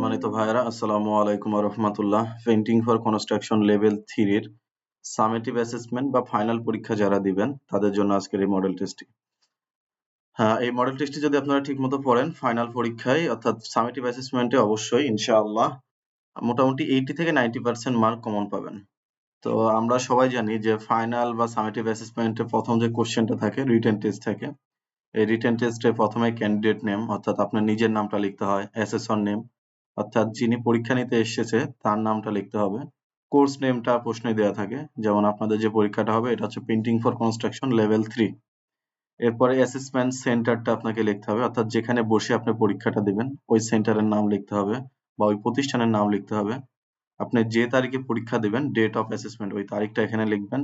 সম্মানিত ভাইয়েরা, আসসালামু আলাইকুম ওয়া রাহমাতুল্লাহ। পেইন্টিং ফর কনস্ট্রাকশন লেভেল 3 এর সামেটিভ অ্যাসেসমেন্ট বা ফাইনাল পরীক্ষা যারা দিবেন তাদের জন্য আজকের এই মডেল টেস্টটি। হ্যাঁ, এই মডেল টেস্টটি যদি আপনারা ঠিকমতো পড়েন ফাইনাল পরীক্ষায় অর্থাৎ সামেটিভ অ্যাসেসমেন্টে অবশ্যই ইনশাআল্লাহ মোটামুটি 80 থেকে 90% মার্ক কমন পাবেন। তো আমরা সবাই জানি যে ফাইনাল বা সামেটিভ অ্যাসেসমেন্টে প্রথম যে কোশ্চেনটা থাকে রিটেন টেস্ট থাকে। এই রিটেন টেস্টে প্রথমে ক্যান্ডিডেট নেম অর্থাৎ আপনার নিজের নামটা লিখতে হয়, অ্যাসেসর নেম অর্থাৎ যিনি পরীক্ষা নিতে এসেছে তার নামটা লিখতে হবে। কোর্স নেমটা প্রশ্নে দেওয়া থাকে, যেমন আপনাদের যে পরীক্ষাটা হবে এটা হচ্ছে পেইন্টিং ফর কনস্ট্রাকশন লেভেল 3। এরপরে অ্যাসেসমেন্ট সেন্টারটা আপনাকে লিখতে হবে, অর্থাৎ যেখানে বসে আপনি পরীক্ষাটা দিবেন ওই সেন্টারের নাম লিখতে হবে বা ওই প্রতিষ্ঠানের নাম লিখতে হবে। আপনি যে তারিখে পরীক্ষা দিবেন ডেট অফ অ্যাসেসমেন্ট ওই তারিখটা এখানে লিখবেন।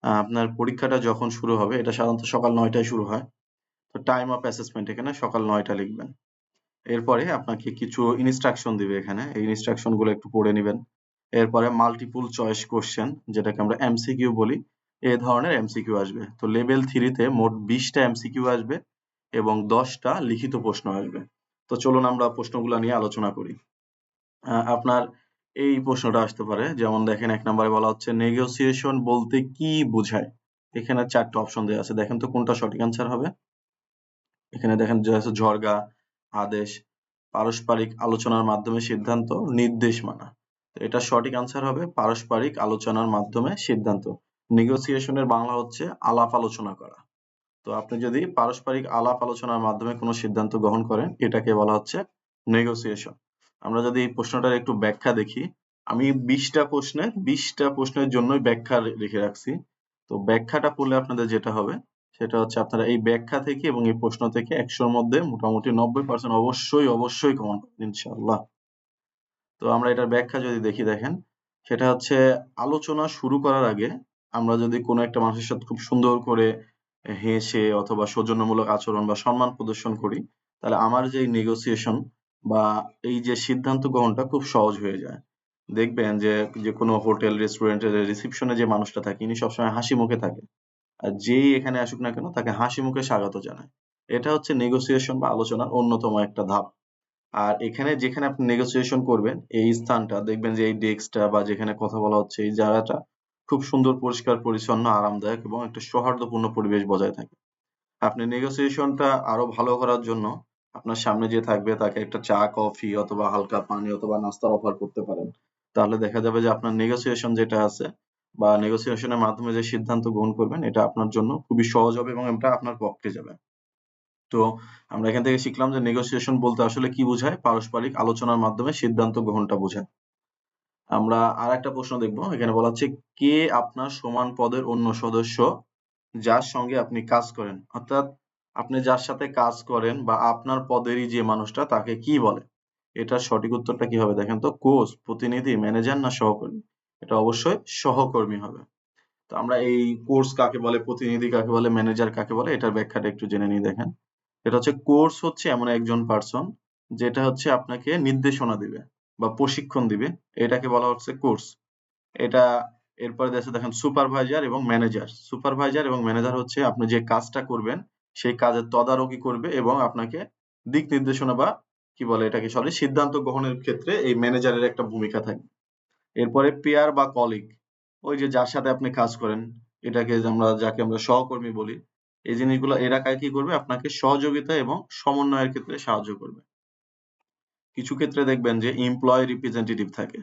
আপনার পরীক্ষাটা যখন শুরু হবে এটা সাধারণত সকাল 9টায় শুরু হয়, তো টাইম অফ অ্যাসেসমেন্ট এখানে সকাল 9টা লিখবেন। এরপরে আপনাকে কিছু ইনস্ট্রাকশন দিবে এখানে, এই ইনস্ট্রাকশন গুলো একটু পড়ে নিবেন। এরপরে মাল্টিপল চয়েস কোশ্চেন যেটাকে আমরা এমসিকিউ বলি, এই ধরনের এমসিকিউ আসবে। তো লেভেল 3-তে মোট 20টা এমসিকিউ আসবে এবং 10টা লিখিত প্রশ্ন আসবে। তো চলুন আমরা প্রশ্নগুলো নিয়ে আলোচনা করি। আপনার এই প্রশ্নটা আসতে পারে, যেমন দেখেন 1 নম্বরে বলা হচ্ছে নেগোসিয়েশন বলতে কি বোঝায়? এখানে 4টা অপশন দেওয়া আছে, দেখেন তো কোনটা সঠিক অ্যান্সার হবে। এখানে দেখেন যে আছে ঝরগা, আদেশ, পারস্পরিক আলোচনার মাধ্যমে সিদ্ধান্ত, নির্দেশ মানা। তো এটা সঠিক আনসার হবে পারস্পরিক আলোচনার মাধ্যমে সিদ্ধান্ত। নেগোসিয়েশনের বাংলা হচ্ছে আলাপ আলোচনা করা। তো আপনি যদি পারস্পরিক আলাপ আলোচনার মাধ্যমে কোনো সিদ্ধান্ত গ্রহণ করেন এটাকে বলা হচ্ছে নেগোসিয়েশন। আমরা যদি এই প্রশ্নটার একটু ব্যাখ্যা দেখি, আমি 20টা প্রশ্নের জন্যই ব্যাখ্যা লিখে রাখছি। তো ব্যাখ্যাটা পড়লে আপনাদের যেটা হবে সেটা হচ্ছে আপনারা এই ব্যাখ্যা থেকে এবং এই প্রশ্ন থেকে 100-র মধ্যে মোটামুটি 90% অবশ্যই কমন পাবেন ইনশাআল্লাহ। তো আমরা এটার ব্যাখ্যা যদি দেখি, দেখেন সেটা হচ্ছে আলোচনা শুরু করার আগে আমরা যদি কোনো একটা মানুষের সাথে খুব সুন্দর করে হেসে অথবা সৌজন্যমূলক আচরণ বা সম্মান প্রদর্শন করি, তাহলে আমার যে নেগোসিয়েশন বা এই যে সিদ্ধান্ত গ্রহণটা খুব সহজ হয়ে যায়। দেখবেন যে যে কোনো হোটেল রেস্টুরেন্টের রিসিপশনে যে মানুষটা থাকে ইনি সবসময় হাসি মুখে থাকে, আর যেই এখানে আসুক না কেন তাকে হাসি মুখে স্বাগত জানায়। এটা হচ্ছে নেগোসিয়েশন বা আলোচনার অন্যতম একটা ধাপ। আর এখানে যেখানে আপনি নেগোসিয়েশন করবেন এই স্থানটা দেখবেন যে এই ডেস্কটা বা যেখানে কথা বলা হচ্ছে এই জায়গাটা খুব সুন্দর, পরিষ্কার পরিচ্ছন্ন, আরামদায়ক এবং একটা সৌহার্দ্যপূর্ণ পরিবেশ বজায় থাকে। আপনি নেগোসিয়েশনটা আরো ভালো করার জন্য আপনার সামনে যে থাকবে তাকে একটা চা, কফি অথবা হালকা পানি অথবা নাস্তার অফার করতে পারেন। তাহলে দেখা যাবে যে আপনার নেগোসিয়েশন যেটা আছে বা নেগোসিয়েশনের মাধ্যমে যে সিদ্ধান্ত গ্রহণ করবেন এটা আপনার জন্য খুবই সহজ হবে এবং এটা আপনার পক্ষে যাবে। তো আমরা এখান থেকে শিখলাম যে নেগোসিয়েশন বলতে আসলে কি বোঝায়? পারস্পরিক আলোচনার মাধ্যমে সিদ্ধান্ত গ্রহণটা বোঝায়। আমরা আরেকটা প্রশ্ন দেখব। এখানে বলা হচ্ছে, কে আপনার সমান পদের অন্য সদস্য যার সঙ্গে আপনি কাজ করেন? অর্থাৎ আপনি যার সাথে কাজ করেন বা আপনার পদেরই যে মানুষটা তাকে কি বলে? এটার সঠিক উত্তরটা কি হবে? দেখেন তো, কোচ, প্রতিনিধি, ম্যানেজার না সহকর্মী? এটা অবশ্যই সহকর্মী হবে। তো আমরা এই কোর্স কাকে বলে, প্রতিনিধি কাকে বলে, ম্যানেজার কাকে বলে এটার ব্যাখ্যাটা একটু জেনে নিই। দেখেন, এটা হচ্ছে কোর্স হচ্ছে এমন একজন পার্সন যেটা হচ্ছে আপনাকে নির্দেশনা দিবে বা প্রশিক্ষণ দিবে, এটাকে বলা হচ্ছে কোর্স। এটা এরপরে দেশে দেখেন সুপারভাইজার এবং ম্যানেজার। সুপারভাইজার এবং ম্যানেজার হচ্ছে আপনি যে কাজটা করবেন সেই কাজের তদারকি করবে এবং আপনাকে দিক নির্দেশনা বা কি বলে এটাকে সরি সিদ্ধান্ত গ্রহণের ক্ষেত্রে এই ম্যানেজারের একটা ভূমিকা থাকে। এরপরে পেয়ার বা কলিগ, ওই যে যার সাথে আপনি কাজ করেন এটাকে যাকে আমরা সহকর্মী বলি। এই জিনিসগুলো এরা কি করবে? আপনাকে সহযোগিতা এবং সমন্বয়ের ক্ষেত্রে সাহায্য করবে। কিছু ক্ষেত্রে দেখবেন যে এমপ্লয়ি রিপ্রেজেন্টেটিভ থাকে,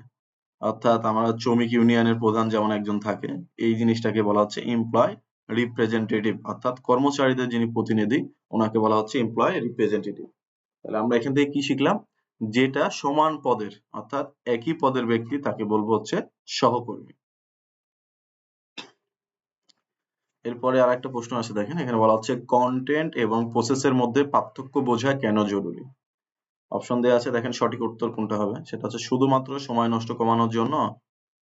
অর্থাৎ আমরা শ্রমিক ইউনিয়নের প্রধান যেমন একজন থাকে, এই জিনিসটাকে বলা হচ্ছে এমপ্লয় রিপ্রেজেন্টেটিভ, অর্থাৎ কর্মচারীদের যিনি প্রতিনিধি ওনাকে বলা হচ্ছে এমপ্লয় রিপ্রেজেন্টেটিভ। তাহলে আমরা এখান থেকে কি শিখলাম? যেটা সমান পদের অর্থাৎ একই পদের ব্যক্তি তাকে বলবো হচ্ছে সহকর্মী। এরপরে আরেকটা প্রশ্ন আছে, দেখেন এখানে বলা হচ্ছে কন্টেন্ট এবং প্রসেসের মধ্যে পার্থক্য বোঝা কেন জরুরি? অপশন দেওয়া আছে, দেখেন সঠিক উত্তর কোনটা হবে। সেটা হচ্ছে শুধুমাত্র সময় নষ্ট কমানোর জন্য,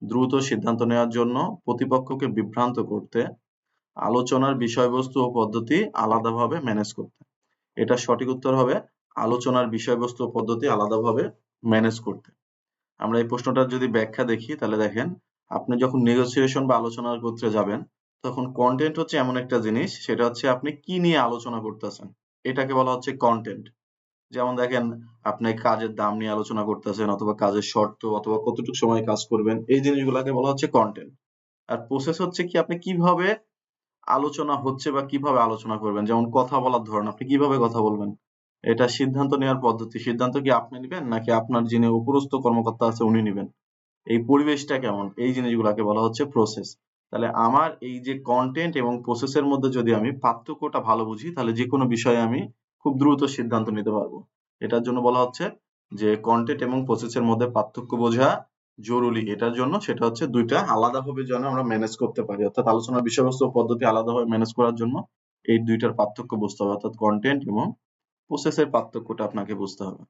দ্রুত সিদ্ধান্ত নেওয়ার জন্য, প্রতিপক্ষকে বিভ্রান্ত করতে, আলোচনার বিষয়বস্তু ও পদ্ধতি আলাদাভাবে ম্যানেজ করতে। এটা সঠিক উত্তর হবে আলোচনার বিষয়বস্তু ও পদ্ধতি আলাদাভাবে ম্যানেজ করতে। আমরা এই প্রশ্নটার যদি ব্যাখ্যা দেখি তাহলে দেখেন, আপনি যখন নেগোসিয়েশন বা আলোচনা করতে যাবেন তখন কন্টেন্ট হচ্ছে এমন একটা জিনিস, সেটা হচ্ছে আপনি কি নিয়ে আলোচনা করতেছেন, এটাকে বলা হচ্ছে কন্টেন্ট। যেমন দেখেন, আপনি কাজের দাম নিয়ে আলোচনা করতেছেন, অথবা কাজের শর্ত, অথবা কতটুকু সময় কাজ করবেন, এই জিনিসগুলোকে বলা হচ্ছে কন্টেন্ট। আর প্রসেস হচ্ছে কি, আপনি কিভাবে আলোচনা হচ্ছে বা কিভাবে আলোচনা করবেন, যেমন কথা বলার ধরন, আপনি কিভাবে কথা বলবেন, এটা সিদ্ধান্ত নেওয়ার পদ্ধতি। সিদ্ধান্ত কি আপনি নেবেন, নাকি আপনার যিনি উপরস্থ কর্মকর্তা আছে উনি নেবেন? এই পরিবেশটা কেমন, এই জিনিসগুলাকে বলা হচ্ছে প্রসেস। তাহলে আমার এই যে কন্টেন্ট এবং প্রসেসের মধ্যে যদি আমি পার্থক্যটা ভালো বুঝি, তাহলে যে কোনো বিষয়ে আমি খুব দ্রুত সিদ্ধান্ত নিতে পারবো। এটার জন্য বলা হচ্ছে যে কন্টেন্ট এবং প্রসেসের মধ্যে পার্থক্য বোঝা জরুরি। এটার জন্য সেটা হচ্ছে দুইটা আলাদাভাবে যেন আমরা ম্যানেজ করতে পারি, অর্থাৎ আলোচনার বিষয়বস্তু ও পদ্ধতি আলাদাভাবে ম্যানেজ করার জন্য এই দুইটার পার্থক্য বুঝতে হবে, অর্থাৎ কন্টেন্ট এবং প্রসেসের পার্থক্যটা আপনাকে বুঝতে হবে।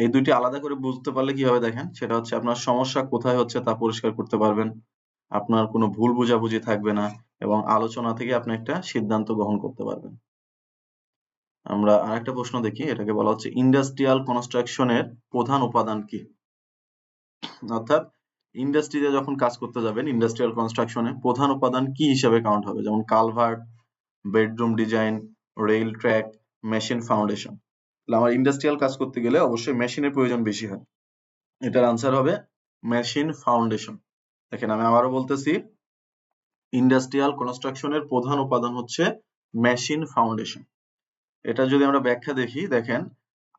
এই দুইটি আলাদা করে বুঝতে পারলে কি হবে দেখেন, সেটা হচ্ছে আপনার সমস্যা কোথায় হচ্ছে তা পরিষ্কার করতে পারবেন, আপনার কোনো ভুল বোঝাবুঝি থাকবে না, এবং আলোচনা থেকে আপনি একটা সিদ্ধান্ত গ্রহণ করতে পারবেন। আমরা আরেকটা প্রশ্ন দেখি, এটাকে বলা হচ্ছে ইন্ডাস্ট্রিয়াল কনস্ট্রাকশনের প্রধান উপাদান কি? অর্থাৎ ইন্ডাস্ট্রিতে যখন কাজ করতে যাবেন, ইন্ডাস্ট্রিয়াল কনস্ট্রাকশনে প্রধান উপাদান কি হিসেবে কাউন্ট হবে? যেমন culvert, bedroom design, rail track, machine foundation. তাহলে আমার ইন্ডাস্ট্রিয়াল কাজ করতে গেলে অবশ্যই মেশিনের প্রয়োজন বেশি হয়। এটার আনসার হবে মেশিন ফাউন্ডেশন। দেখেন আমি আবারও বলতেছি, ইন্ডাস্ট্রিয়াল কনস্ট্রাকশনের প্রধান উপাদান হচ্ছে মেশিন ফাউন্ডেশন। এটা যদি আমরা ব্যাখ্যা দেখি, দেখেন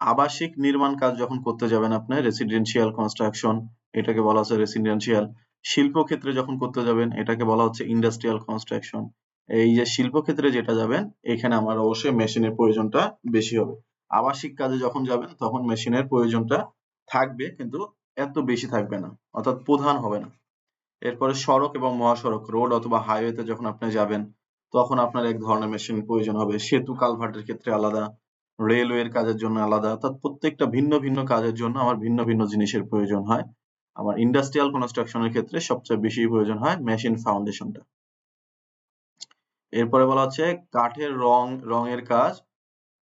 আবাসিক নির্মাণ কাজ যখন করতে যাবেন আপনি, রেসিডেন্সিয়াল কনস্ট্রাকশন, এটাকে বলা হচ্ছে রেসিডেন্সিয়াল। শিল্পক্ষেত্রে যখন করতে যাবেন, এটাকে বলা হচ্ছে ইন্ডাস্ট্রিয়াল কনস্ট্রাকশন। এই যে শিল্পক্ষেত্রে যেটা যাবেন, এখানে আমার অবশ্যই মেশিনের প্রয়োজনটা বেশি হবে। আবাসিক কাজে যখন যাবেন তখন মেশিনের প্রয়োজনটা থাকবে, কিন্তু এত বেশি থাকবে না, অর্থাৎ প্রধান হবে না। এরপরে সড়ক এবং মহাসড়ক, রোড অথবা হাইওয়েতে যখন আপনি যাবেন, তখন আপনার এক ধরনের মেশিন প্রয়োজন হবে। সেতু কালভার্টের ক্ষেত্রে আলাদা, রেলওয়ের কাজের জন্য আলাদা, অর্থাৎ প্রত্যেকটা ভিন্ন ভিন্ন কাজের জন্য আমার ভিন্ন ভিন্ন জিনিসের প্রয়োজন হয়। আমার ইন্ডাস্ট্রিয়াল কনস্ট্রাকশনের ক্ষেত্রে সবচেয়ে বেশি প্রয়োজন হয় মেশিন ফাউন্ডেশনটা। এরপরে বলা হচ্ছে কাঠের রঙের কাজ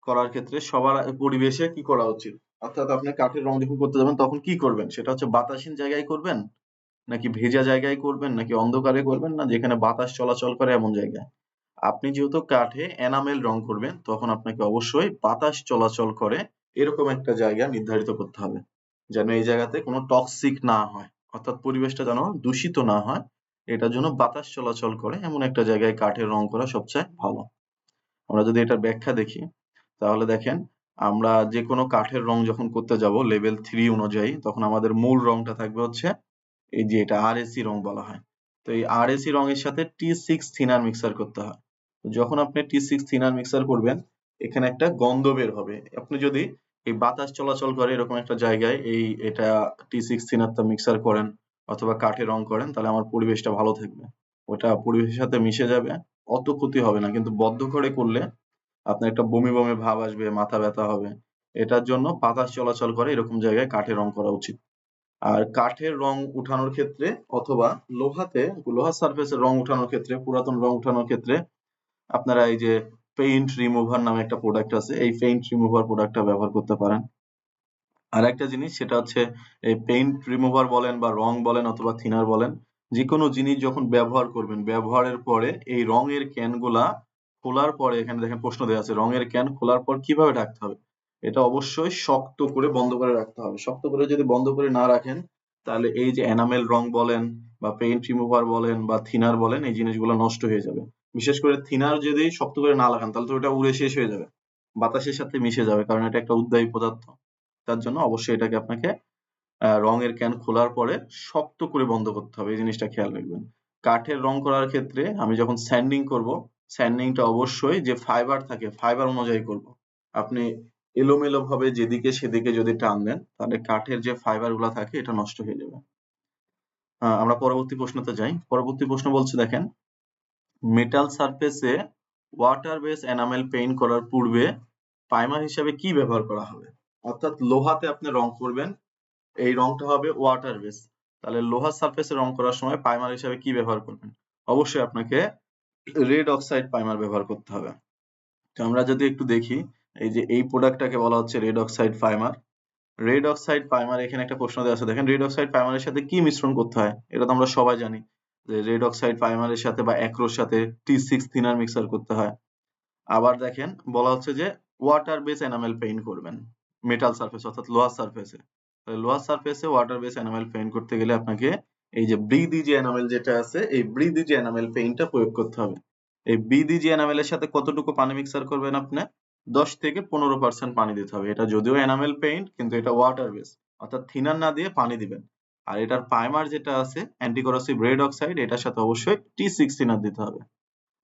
করার ক্ষেত্রে সবার পরিবেশে কি করা উচিত? অর্থাৎ আপনি কাঠের রং যখন করতে যাবেন তখন কি করবেন, সেটা হচ্ছে বাতাসহীন জায়গায় করবেন, নাকি ভেজা জায়গায় করবেন, নাকি অন্ধকারে করবেন, না যেখানে বাতাস চলাচল করে এমন জায়গায়? আপনি যেহেতু কাঠে এনামেল রং করবেন, তখন আপনাকে অবশ্যই বাতাস চলাচল করে এরকম একটা জায়গা নির্ধারিত করতে হবে, যেন এই জায়গাতে কোনো টক্সিক না হয়, অর্থাৎ পরিবেশটা যেন দূষিত না হয়। এটার জন্য বাতাস চলাচল করে এমন একটা জায়গায় কাঠের রং করা সবচেয়ে ভালো। আমরা যদি এটার ব্যাখ্যা দেখি, তাহলে দেখেন, আমরা যে কোনো কাঠের রং যখন করতে যাব লেভেল 3 অনুযায়ী, তখন আমাদের মূল রংটা থাকবে হচ্ছে এই যে এটা আরএসি রং বলা হয়। তো এই আরএসি রঙের সাথে T6 থিনার মিক্সার করতে হয়। তো যখন আপনি T6 থিনার মিক্সার করবেন, এখানে একটা গন্ধ বের হবে। আপনি যদি এই বাতাস চলাচল করে এরকম একটা জায়গায় এটা T6 থিনারটা মিক্সার করেন, অথবা কাঠে রং করেন, তাহলে আমার পরিবেশটা ভালো থাকবে। ওটা পরিবেশের সাথে মিশে যাবে, অত ক্ষতি হবে না। কিন্তু বদ্ধ ঘরে করলে আপনার একটা বমি বমি ভাব আসবে, মাথা ব্যথা হবে। এটার জন্য বাতাস চলাচল করে এরকম জায়গায় কাঠে রং করা উচিত। আর কাঠের রং উঠানোর ক্ষেত্রে, অথবা লোহার সারফেসের রং উঠানোর ক্ষেত্রে, পুরাতন রং উঠানোর ক্ষেত্রে আপনারা এই যে পেইন্ট রিমুভার নামে একটা প্রোডাক্ট আছে, এই পেইন্ট রিমুভার প্রোডাক্টটা ব্যবহার করতে পারেন। আর একটা জিনিস, সেটা হচ্ছে এই পেইন্ট রিমুভার বলেন বা রং বলেন অথবা থিনার বলেন, যে কোনো জিনিস যখন ব্যবহার করবেন, ব্যবহারের পরে এই রঙের ক্যানগুলা খোলার পরে, এখানে দেখেন প্রশ্ন দেওয়া আছে, রঙের ক্যান খোলার পর কিভাবে ঢাকতে হবে? এটা অবশ্যই শক্ত করে বন্ধ করে রাখতে হবে। শক্ত করে যদি বন্ধ করে না রাখেন, তাহলে এই যে এনামেল রং বলেন বা পেইন্ট রিমুভার বলেন বা থিনার বলেন, এই জিনিসগুলো নষ্ট হয়ে যাবে। বিশেষ করে থিনার যদি শক্ত করে না লাগান, তাহলে তো ওটা উড়ে শেষ হয়ে যাবে, বাতাসের সাথে মিশে যাবে, কারণ এটা একটা উদ্বায়ী পদার্থ। তার জন্য অবশ্যই এটাকে আপনাকে রঙের ক্যান খোলার পরে শক্ত করে বন্ধ করতে হবে, এই জিনিসটা খেয়াল রাখবেন। কাঠের রং করার ক্ষেত্রে আমি যখন স্যান্ডিং করব, স্যান্ডিংটা অবশ্যই যে ফাইবার থাকে ফাইবার অনুযায়ী করব। আপনি এলোমেলো ভাবে যেদিকে সেদিকে যদি টান দেন, তাহলে কাঠের যে ফাইবার গুলা থাকে এটা নষ্ট হয়ে যাবে। আমরা পরবর্তী প্রশ্নতে যাই। পরবর্তী প্রশ্ন বলছে দেখেন, মেটাল সারফেসে ওয়াটার বেস এনামেল পেইন্ট করার পূর্বে প্রাইমার হিসাবে কি ব্যবহার করা হবে? অর্থাৎ লোহাতে আপনি রং করবেন, এই রংটা হবে ওয়াটার বেস। তাহলে লোহার সারফেসে রং করার সময় প্রাইমার হিসাবে কি ব্যবহার করবেন? অবশ্যই আপনাকে রেড অক্সাইড প্রাইমার ব্যবহার করতে হবে। তো আমরা যদি একটু দেখি, এই যে এই প্রোডাক্টটাকে বলা হচ্ছে red oxide primer. Red oxide primer, এখানে একটা প্রশ্ন দেওয়া আছে, দেখেন রেড অক্সাইড প্রাইমারের সাথে কি মিশ্রণ করতে হয়? এটা তো আমরা সবাই জানি যে রেড অক্সাইড প্রাইমারের সাথে বা অ্যাক্রোর সাথে T6 থিনার মিক্সার করতে হয়। আবার দেখেন বলা হচ্ছে যে ওয়াটার বেস এনামেল পেইন্ট করবেন মেটাল সারফেস অর্থাৎ লোহার সারফেসে। লোহার সারফেসে ওয়াটার বেস এনামেল পেইন্ট করতে গেলে আপনাকে এই যে ব্রিদিজি এনামেল যেটা আছে এই ব্রিদিজি এনামেল পেইন্টটা প্রয়োগ করতে হবে। এই ব্রিদিজি এনামেলের সাথে কতটুকু পানি মিক্সার করবেন আপনি? 10 থেকে 15% পানি দিতে হবে। এটা যদিও এনামেল পেইন্ট কিন্তু এটা ওয়াটার বেস অর্থাৎ থিনার না দিয়ে পানি দিবেন। আর এটার প্রাইমার যেটা আছে অ্যান্টিকরসিভ রেড অক্সাইড এটার সাথে অবশ্যই T6 থিনার দিতে হবে।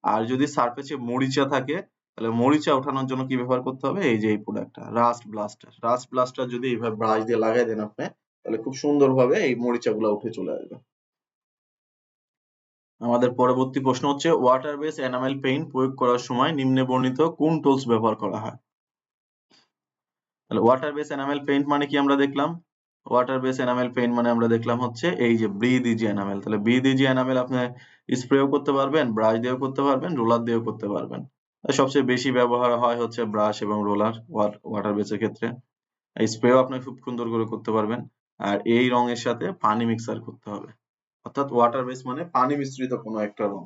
আর যদি সারফেসে মরিচা থাকে তাহলে মরিচা ওঠানোর জন্য কি ব্যবহার করতে হবে? এই যে এই প্রোডাক্টটা রাস্ট ব্লাস্টার। রাস্ট ব্লাস্টার যদি এইভাবে ব্রাশ দিয়ে লাগাই দেন আপনি তাহলে খুব সুন্দরভাবে এই মরিচাগুলো উঠে চলে আসবে। আমাদের পরবর্তী প্রশ্ন হচ্ছে ওয়াটার বেস এনামেল পেইন্ট প্রয়োগ করার সময় নিম্নে বর্ণিত কোন টুলস ব্যবহার করা হয়? তাহলে ওয়াটার বেস এনামেল পেইন্ট মানে কি আমরা দেখলাম? ওয়াটার বেস এনামেল পেইন্ট মানে আমরা দেখলাম হচ্ছে এই যে ব্রিথ ইজি এনামেল। তাহলে ব্রিথ ইজি এনামেল আপনি স্প্রেও করতে পারবেন, ব্রাশ দিয়েও করতে পারবেন, রোলার দিয়েও করতে পারবেন। সবচেয়ে বেশি ব্যবহার হয় হচ্ছে ব্রাশ এবং রোলার ওয়াটার বেসের ক্ষেত্রে। স্প্রেও আপনি খুব সুন্দর করে করতে পারবেন। আর এই রঙের সাথে পানি মিক্সার করতে হবে। অর্থাৎ ওয়াটার বেস মানে পানি মিশ্রিত কোনো একটা রং।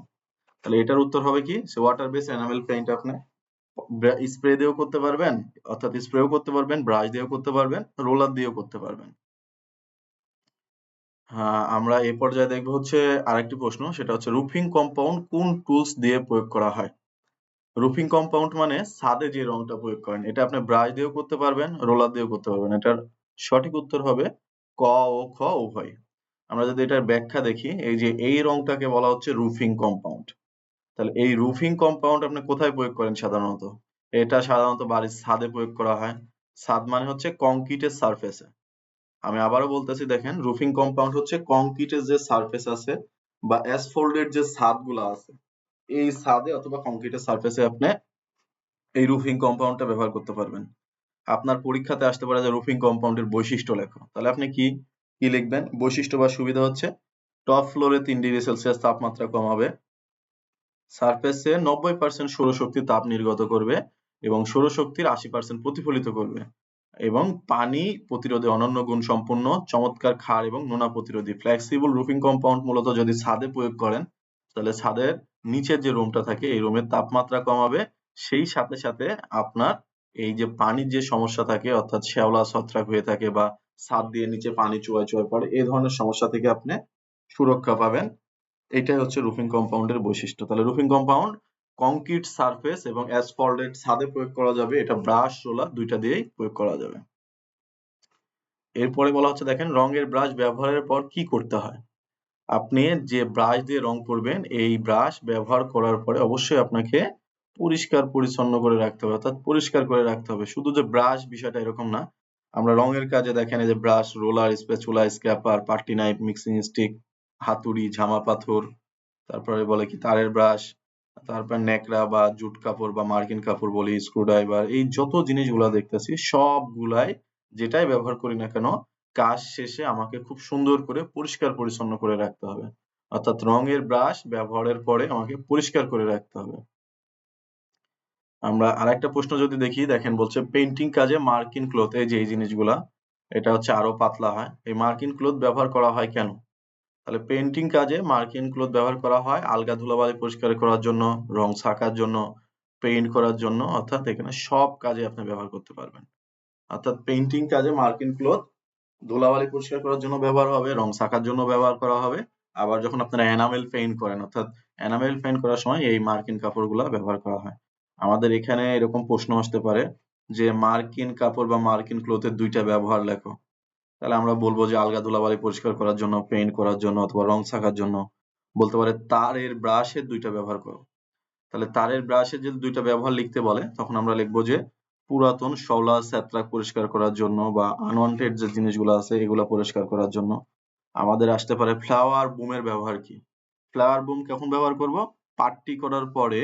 তাহলে এটার উত্তর হবে কি? ওয়াটার বেস এনামেল পেইন্ট আপনি স্প্রে দিয়েও করতে পারবেন অর্থাৎ স্প্রেও করতে পারবেন, ব্রাশ দিয়েও করতে পারবেন, রোলার দিয়েও করতে পারবেন। হ্যাঁ, আমরা এই পর্যায়ে দেখবো হচ্ছে আরেকটি প্রশ্ন, সেটা হচ্ছে রুফিং কম্পাউন্ড কোন টুলস দিয়ে প্রয়োগ করা হয়? রুফিং কম্পাউন্ড মানে ছাদে যে রংটা প্রয়োগ করেন এটা আপনি ব্রাশ দিয়েও করতে পারবেন, রোলার দিয়েও করতে পারবেন। এটার সঠিক উত্তর হবে ক ও খ উভয়। আমরা যদি এটার ব্যাখ্যা দেখি, এই যে এই রংটাকে বলা হচ্ছে রুফিং কম্পাউন্ড। তাহলে এই রুফিং কম্পাউন্ড আপনি কোথায় প্রয়োগ করেন সাধারণত? এটা সাধারণত বাড়ির ছাদে প্রয়োগ করা হয়। ছাদ মানে হচ্ছে কংক্রিটের সারফেসে। আমি আবারও বলতেছি, দেখেন রুফিং কম্পাউন্ড হচ্ছে কংক্রিটের যে সারফেস আছে বা অ্যাসফল্টেড যে ছাদগুলো আছে এই ছাদে অথবা কংক্রিটের সারফেসে আপনি এই রুফিং কম্পাউন্ডটা ব্যবহার করতে পারবেন। আপনার পরীক্ষাতে আসতে পারে যে রুফিং কম্পাউন্ডের বৈশিষ্ট্য লেখো, তাহলে আপনি কি কি লিখবেন? বৈশিষ্ট্য বা সুবিধা হচ্ছে টপ ফ্লোরে 3°C তাপমাত্রা কমাবে, সারফেসে 90% সৌরশক্তি তাপ নির্গত করবে এবং সৌরশক্তির 80% প্রতিফলিত করবে এবং পানি প্রতিরোধে অনন্য গুণ সম্পন্ন, চমৎকার ক্ষার এবং নোনা প্রতিরোধী। ফ্লেক্সিবল রুফিং কম্পাউন্ড মূলত যদি ছাদে প্রয়োগ করেন তাহলে ছাদের নিচের যে রুমটা থাকে এই রুমের তাপমাত্রা কমাবে, সেই সাথে সাথে আপনার এই যে পানির যে সমস্যা থাকে অর্থাৎ শ্যাওলা ছত্রাক হয়ে থাকে বা ছাদ দিয়ে নিচে পানি চুয়ায় চুয়ায় পড়ে এই ধরনের সমস্যা থেকে আপনি সুরক্ষা পাবেন। এটাই হচ্ছে রুফিং কম্পাউন্ডের বৈশিষ্ট্য। তাহলে রুফিং কম্পাউন্ড কংক্রিট সারফেস এবং অ্যাসফল্টেড ছাদে প্রয়োগ করা যাবে, এটা ব্রাশ রোলার দুইটা দিয়েই প্রয়োগ করা যাবে। এরপরে বলা হচ্ছে দেখেন রঙের ব্রাশ ব্যবহারের পর কি করতে হয়? আপনি যে ব্রাশ দিয়ে রং করবেন এই ব্রাশ ব্যবহার করার পরে অবশ্যই আপনাকে পরিষ্কার পরিচ্ছন্ন করে রাখতে হবে অর্থাৎ পরিষ্কার করে রাখতে হবে। শুধু যে ব্রাশ বিষয়টা এরকম না, আমরা রঙের কাজে দেখেন এই যে brush, roller, spatula, scraper, party knife, mixing stick, হাতুড়ি, ঝামা পাথর, তারপরে বলে কি তারের ব্রাশ, তারপর ন্যাকড়া বা জুট কাপড় বা মার্কিন কাপড় বলি, স্ক্রুড্রাইভার, এই যত জিনিসগুলা দেখতেছি সবগুলাই যেটাই ব্যবহার করি না কেন কাজ শেষে আমাকে খুব সুন্দর করে পরিষ্কার পরিচ্ছন্ন করে রাখতে হবে। অর্থাৎ রঙের ব্রাশ ব্যবহারের পরে আমাকে পরিষ্কার করে রাখতে হবে। আমরা আরেকটা প্রশ্ন যদি দেখি, দেখেন বলছে পেইন্টিং কাজে মার্কিন ক্লথ, এই যে এই জিনিসগুলা এটা হচ্ছে আরো পাতলা হয়, এই মার্কিন ক্লথ ব্যবহার করা হয় কেন? তাহলে পেইন্টিং কাজে মার্কিন ক্লথ ব্যবহার করা হয় আলগা ধুলাবালি পরিষ্কার করার জন্য, রং ছাকার জন্য, পেইন্ট করার জন্য, অর্থাৎ এখানে সব কাজে আপনি ব্যবহার করতে পারবেন। অর্থাৎ পেইন্টিং কাজে মার্কিন ক্লথ ধুলাবালি পরিষ্কার করার জন্য ব্যবহার হবে, রং ছাকার জন্য ব্যবহার করা হবে, আবার যখন আপনারা এনামেল পেইন্ট করেন অর্থাৎ এনামেল পেইন্ট করার সময় এই মার্কিন কাপড়গুলা ব্যবহার করা হয়। আমাদের এখানে এরকম প্রশ্ন আসতে পারে যে মার্কিন কাপড় বা মার্কিন ক্লথের দুইটা ব্যবহার লেখো। তাহলে আমরা বলবো যে আলগা ধুলাবালি পরিষ্কার করার জন্য, পেইন্ট করার জন্য অথবা রং ছাকার জন্য। বলতে পারে তারের ব্রাশের দুইটা ব্যবহার করো। তাহলে তারের ব্রাশের যদি দুইটা ব্যবহার লিখতে বলে তখন আমরা লিখবো যে পুরাতন শ্যাওলা ছত্রাক পরিষ্কার করার জন্য বা আনওয়ান্টেড যে জিনিসগুলো আছে এগুলা পরিষ্কার করার জন্য। আমাদের আসতে পারে ফ্লাওয়ার বুমের ব্যবহার কি? ফ্লাওয়ার বুম কখন ব্যবহার করব? পাট্টি করার পরে,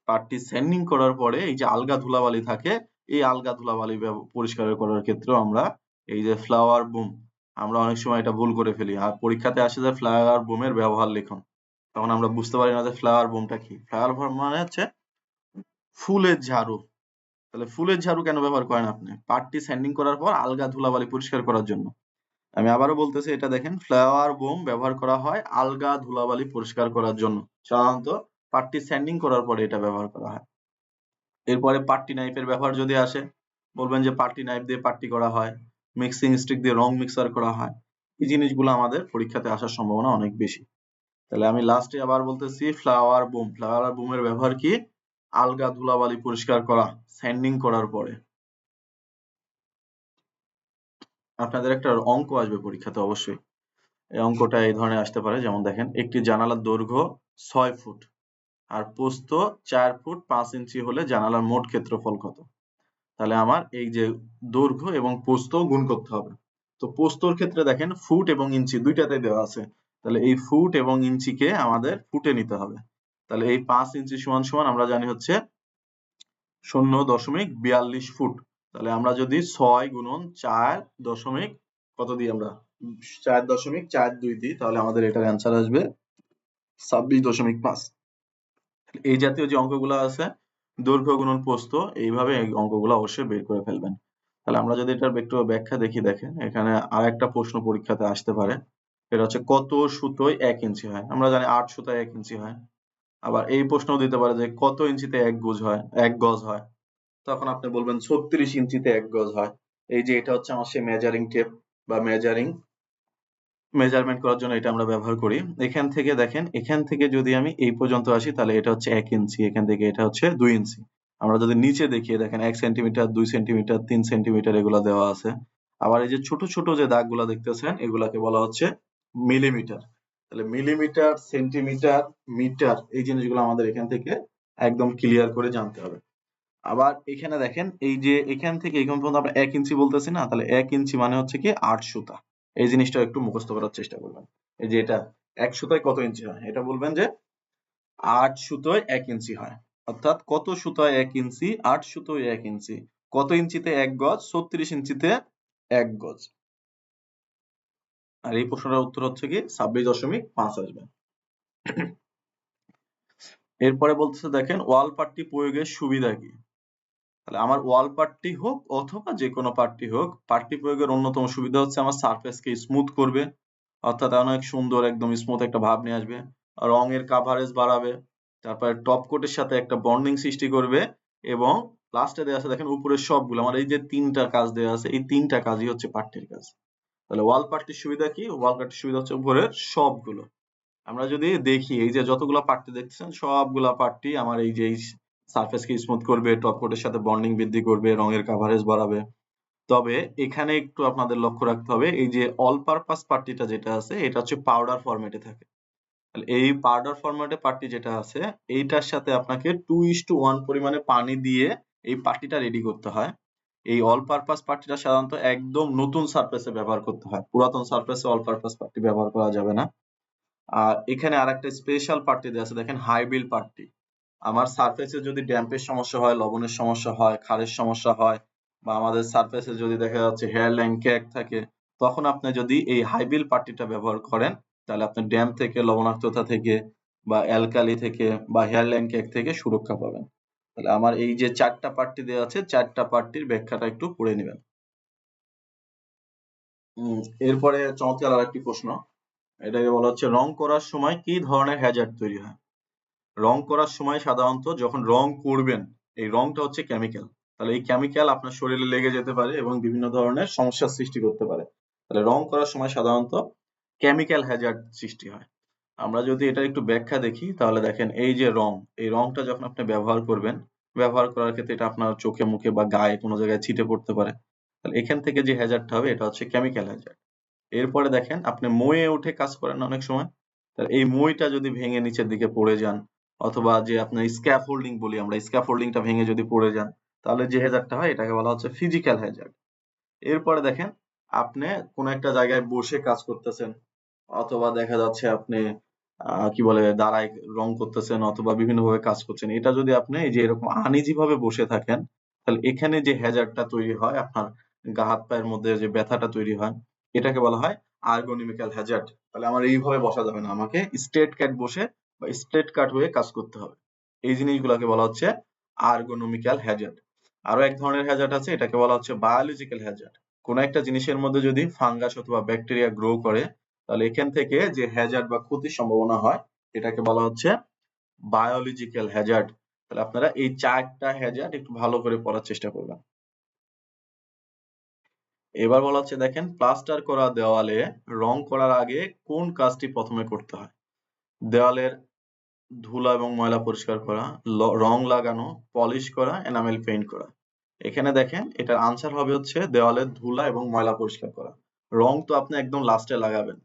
পাট্টি স্যান্ডিং করার পরে এই যে আলগা ধুলাবালি থাকে এই আলগা ধুলাবালি পরিষ্কার করার ক্ষেত্রেও আমরা এই যে ফ্লাওয়ার বুম, আমরা অনেক সময় এটা ভুল করে ফেলি আর পরীক্ষাতে আসে যে ফ্লাওয়ার বুমের ব্যবহার লিখুন, তখন আমরা বুঝতে পারি না যে ফ্লাওয়ার বুমটা কি। ফ্লাওয়ার বুম মানে হচ্ছে ফুলের ঝাড়ু। তাহলে ফুলের ঝাড়ু কেন ব্যবহার করেন আপনি? পাটটি স্যান্ডিং করার পর আলগা ধুলাবালি পরিষ্কার করার জন্য। আমি আবারও বলতেছি, এটা দেখেন ফ্লাওয়ার বুম ব্যবহার করা হয় আলগা ধুলাবালি পরিষ্কার করার জন্য। সাধারণত পাটটি স্যান্ডিং করার পরে এটা ব্যবহার করা হয়। এরপরে পাট্টি নাইফের ব্যবহার যদি আসে, বলবেন যে পাট্টি নাইফ দিয়ে পাট্টি করা হয়, মিক্সিং স্টিক দিয়ে রং মিক্সার করা হয়। এই জিনিসগুলো আমাদের পরীক্ষাতে আসার সম্ভাবনা অনেক বেশি। তাহলে আমি লাস্টে আবার বলতেছি, ফ্লাওয়ার বুম। ফ্লাওয়ার বুমের ব্যবহার কি? আলগা ধুলাবালি পরিষ্কার করা, স্যান্ডিং করার পরে। আপনাদের একটা অঙ্ক আসবে পরীক্ষাতে অবশ্যই। এই অঙ্কটা এই ধরনের আসতে পারে, যেমন দেখেন, একটি জানালার দৈর্ঘ্য 6 ফুট আর প্রস্থ 4 ফুট 5 ইঞ্চি হলে জানালার মোট ক্ষেত্রফল কত? তাহলে আমার এই যে দৈর্ঘ্য এবং প্রস্থ গুণ করতে হবে। তো প্রস্থর ক্ষেত্রে দেখেন ফুট এবং ইঞ্চি দুইটাতে দেওয়া আছে, তাহলে এই ফুট এবং ইঞ্চিকে আমাদের ফুটে নিতে হবে। তাহলে এই 5 ইঞ্চি সমান সমান আমরা জানি হচ্ছে 0.42 ফুট। তাহলে আমরা যদি 6 গুণন 4 দশমিক কত দিই আমরা 4.42 দিই, তাহলে আমাদের এটার অ্যান্সার আসবে 26.5। এই জাতীয় যে অঙ্কগুলো আছে, দৈর্ঘ্য গুণন প্রস্থ, এইভাবে এই অঙ্কগুলো অবশ্যই বের করে ফেলবেন। তাহলে আমরা যদি এটার একটু ব্যাখ্যা দেখি, দেখেন এখানে আর একটা প্রশ্ন পরীক্ষাতে আসতে পারে। এটা হচ্ছে কত সুতোয় 1 ইঞ্চি হয়? আমরা জানি 8 সুতায় 1 ইঞ্চি হয়। আবার এই প্রশ্নও দিতে পারে যে কত ইঞ্চিতে 1 গজ হয়? তখন আপনি বলবেন 36 ইঞ্চিতে 1 গজ হয়। এই যে এটা হচ্ছে আমার সেই মেজারিং টেপ বা মেজারমেন্ট করার জন্য এটা আমরা ব্যবহার করি। এখান থেকে দেখেন, এখান থেকে যদি আমি এই পর্যন্ত আসি, তাহলে এটা হচ্ছে 1 ইঞ্চি, এখান থেকে এটা হচ্ছে 2 ইঞ্চি। আমরা যদি নিচে দেখি, দেখেন 1 সেন্টিমিটার, 2 সেন্টিমিটার, 3 সেন্টিমিটার এগুলা দেওয়া আছে। আবার এই যে ছোট ছোট যে দাগগুলা দেখতেছেন, এগুলাকে বলা হচ্ছে মিলিমিটার। তাহলে মিলিমিটার, সেন্টিমিটার, মিটার, এই জিনিসগুলো আমাদের এখান থেকে একদম ক্লিয়ার করে জানতে হবে। আবার এখানে দেখেন, এই যে এখান থেকে এখান পর্যন্ত আমরা 1 ইঞ্চি বলতেছি না, তাহলে 1 ইঞ্চি মানে হচ্ছে কি 8 সুতা। এই জিনিসটা একটু মুখস্থ করার চেষ্টা করবেন। এই যে এটা 1 সুতায় কত ইঞ্চি হয়, এটা বলবেন যে 8 সুতোয় 1 ইঞ্চি হয়। অর্থাৎ কত সুতায় 1 ইঞ্চি? 8 সুতোয় 1 ইঞ্চি। কত ইঞ্চিতে 1 গজ? 36 ইঞ্চিতে 1 গজ। আর এই প্রশ্নটার উত্তর হচ্ছে কি 26.5 আসবে। এরপরে বলতেছে, দেখেন ওয়াল পাট্টি প্রয়োগের সুবিধা কি? তাহলে আমার ওয়াল পাট্টি হোক অথবা যে কোনো পাট্টি হোক, পাট্টি প্রয়োগের অন্যতম সুবিধা হচ্ছে আমার সারফেসকে স্মুথ করবে, অর্থাৎ অনেক সুন্দর একদম স্মুথ একটা ভাব নিয়ে আসবে, রঙের কাভারেজ বাড়াবে, তারপরে টপ কোটের সাথে একটা বন্ডিং সৃষ্টি করবে, এবং লাস্টে দেওয়া আছে দেখেন উপরের সবগুলো, আমার এই যে 3টা কাজ দেওয়া আছে, এই 3টা কাজই হচ্ছে পাট্টির কাজ। তাহলে ওয়াল পাট্টির সুবিধা কি? ওয়াল পাট্টির সুবিধা হচ্ছে উপরের সবগুলো। আমরা যদি দেখি, এই যে যতগুলা পাট্টি দেখতেছেন, সবগুলা পাট্টি আমার এই যে সারফেসকে স্মুথ করবে, টপ কোটের সাথে বন্ডিং বৃদ্ধি করবে, রঙের কাভারেজ বাড়াবে। তবে এখানে একটু আপনাদের লক্ষ্য রাখতে হবে, এই যে অল পারপাস পাট্টিটা যেটা আছে, এটা হচ্ছে পাউডার ফরম্যাটে থাকে। তাহলে এই পাউডার ফরম্যাটে পাট্টি যেটা আছে, এইটার সাথে আপনাকে 2:1 পরিমাণে পানি দিয়ে এই পাট্টিটা রেডি করতে হয়। এই অল পারপাস পাট্টিটা সাধারণত একদম নতুন সারফেসে ব্যবহার করতে হয়, পুরাতন সারফেসে অল পারপাস পাট্টি ব্যবহার করা যাবে না। আর এখানে আরেকটা স্পেশাল পাট্টি দেওয়া আছে, দেখেন হাই বিল পাট্টি। আমার সারফেসে যদি ড্যাম্পের সমস্যা হয়, লবণের সমস্যা হয়, ক্ষারের সমস্যা হয়, বা আমাদের সারফেসে যদি দেখা যাচ্ছে হেয়ার লাইন ক্র্যাক থাকে, তখন আপনি যদি এই হাই বিল পাট্টিটা ব্যবহার করেন, তাহলে আপনি ড্যাম্প থেকে, লবণাক্ততা থেকে, বা অ্যালকালি থেকে, বা হেয়ার লাইন ক্র্যাক থেকে সুরক্ষা পাবেন। তাহলে আমার এই যে 4টা পাট্টি দেওয়া আছে, 4টা পাট্টির ব্যাখ্যাটা একটু পড়ে নেবেন। এরপরে চমৎকার আরেকটি প্রশ্ন, এটাকে বলা হচ্ছে রং করার সময় কি ধরনের হ্যাজার্ড তৈরি হয়? রং করার সময় সাধারণত যখন রং করবেন, এই রংটা হচ্ছে কেমিক্যাল। তাহলে এই কেমিক্যাল আপনার শরীরে লেগে যেতে পারে এবং বিভিন্ন ধরনের সমস্যার সৃষ্টি করতে পারে। তাহলে রং করার সময় সাধারণত কেমিক্যাল হ্যাজার্ড সৃষ্টি হয়। আমরা যদি এটা একটু ব্যাখ্যা দেখি, তাহলে দেখেন এই যে রং, এই রংটা যখন আপনি ব্যবহার করবেন, ব্যবহার করার ক্ষেত্রে এটা আপনার চোখে মুখে বা গায়ে কোনো জায়গায় ছিটে পড়তে পারে। তাহলে এখান থেকে যে হ্যাজার্ডটা হবে, এটা হচ্ছে কেমিক্যাল হ্যাজার্ড। এরপরে দেখেন আপনি মইয়ে উঠে কাজ করেন না অনেক সময়, তাহলে এই মইটা যদি ভেঙে নিচের দিকে পড়ে যান, অথবা যে আপনার স্ক্যাফোল্ডিং বলি আমরা, স্ক্যাফোল্ডিংটা ভেঙে যদি পড়ে যান, তাহলে যে হ্যাজার্ডটা হয় এটাকে বলা হচ্ছে ফিজিক্যাল হ্যাজার্ড। এরপরে দেখেন আপনি কোন একটা জায়গায় বসে কাজ করতেছেন, অথবা দেখা যাচ্ছে আপনি কি বলে দাঁড়ায় রং করতেছেন, অথবা বিভিন্ন ভাবে কাজ করছেন, এটা যদি আপনি এই যে এরকম আনইজি ভাবে বসে থাকেন, তাহলে এখানে যে হ্যাজার্ডটা তৈরি হয়, আপনার গা হাত পায়ের মধ্যে যে ব্যথাটা তৈরি হয়, এটাকে বলা হয় আর্গোনমিক্যাল হ্যাজার্ড। তাহলে আমার এইভাবে বসা যাবে না, আমাকে স্ট্রেট কাট বসে বা স্ট্রেট কাট হয়ে কাজ করতে হবে। এই জিনিসগুলোকে বলা হচ্ছে আর্গোনমিক্যাল হ্যাজার্ড। আরো এক ধরনের হ্যাজার্ড আছে, এটাকে বলা হচ্ছে বায়োলজিক্যাল হ্যাজার্ড। কোন একটা জিনিসের মধ্যে যদি ফাঙ্গাস অথবা ব্যাকটেরিয়া গ্রো করে, তাহলে এখান থেকে যে হ্যাজার্ড বা ক্ষতির সম্ভাবনা হয়, এটাকে বলা হচ্ছে বায়োলজিক্যাল হ্যাজার্ড। তাহলে আপনারা এই 4টা হ্যাজার্ড একটু ভালো করে পড়ার চেষ্টা করবেন। এবার বলা হচ্ছে দেখেন, প্লাস্টার করা দেওয়ালে রং করার আগে কোন কাজটি প্রথমে করতে হয়? দেওয়ালের ধুলা এবং ময়লা পরিষ্কার করা, রং লাগানো, পলিশ করা, এনামেল পেইন্ট করা। এখানে দেখেন এটার আনসার হবে হচ্ছে দেওয়ালের ধুলা এবং ময়লা পরিষ্কার করা। রং তো আপনি একদম লাস্টে লাগাবেন।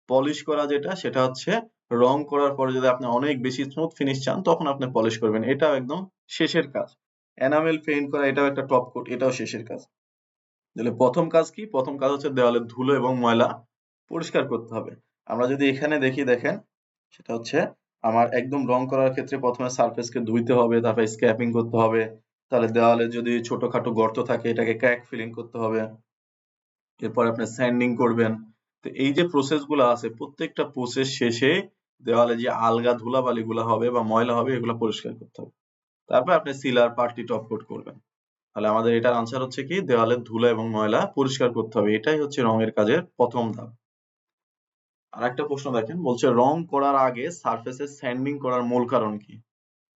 পলিশ করা যেটা সেটা হচ্ছে রং করার পরে যদি আপনি অনেক বেশি স্মুথ ফিনিশ চান তখন আপনি পলিশ করবেন, এটাও একদম শেষের কাজ। এনামেল পেইন্ট করা এটাও একটা টপ কোট, এটাও শেষের কাজ। তাহলে প্রথম কাজ কি? প্রথম কাজ হচ্ছে দেওয়ালের ধুলো এবং ময়লা পরিষ্কার করতে হবে। আমরা যদি এখানে দেখি দেখেন, সেটা হচ্ছে আমার একদম রং করার ক্ষেত্রে প্রথমে সারফেসকে ধুইতে হবে, তারপরে স্ক্র্যাপিং করতে হবে, তাহলে দেওয়ালে যদি ছোটখাটো গর্ত থাকে এটাকে ক্র্যাক ফিলিং করতে হবে, এরপর আপনি স্যান্ডিং করবেন। তো এই যে প্রসেস গুলো আছে প্রত্যেকটা প্রসেস শেষে দেওয়ালে যে আলগা ধুলাবালি গুলা হবে বা ময়লা হবে এগুলো পরিষ্কার করতে হবে, তারপর আপনি সিলার পার্টি টপ কোট করবেন। তাহলে আমাদের এটার আনসার হচ্ছে কি দেওয়ালের ধুলা এবং ময়লা পরিষ্কার করতে হবে, এটাই হচ্ছে রঙের কাজের প্রথম ধাপ। আরেকটা প্রশ্ন দেখেন, বলছে রং করার আগে সারফেসে স্যান্ডিং করার মূল কারণ কি?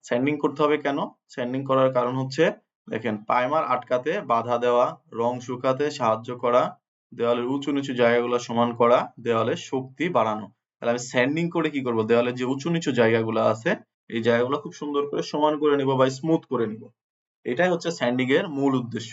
স্যান্ডিং করতে হবে কেন? স্যান্ডিং করার কারণ হচ্ছে দেখেন প্রাইমার আটকাতে বাধা দেওয়া, রং শুকাতে সাহায্য করা, দেওয়ালের উঁচু নিচু জায়গাগুলো সমান করা, দেওয়ালের শক্তি বাড়ানো। তাহলে আমি স্যান্ডিং করে কি করব? দেওয়ালের যে উঁচু নিচু জায়গাগুলো আছে এই জায়গাগুলো খুব সুন্দর করে সমান করে নিব বা স্মুথ করে নিব, এটাই হচ্ছে স্যান্ডিং এর মূল উদ্দেশ্য।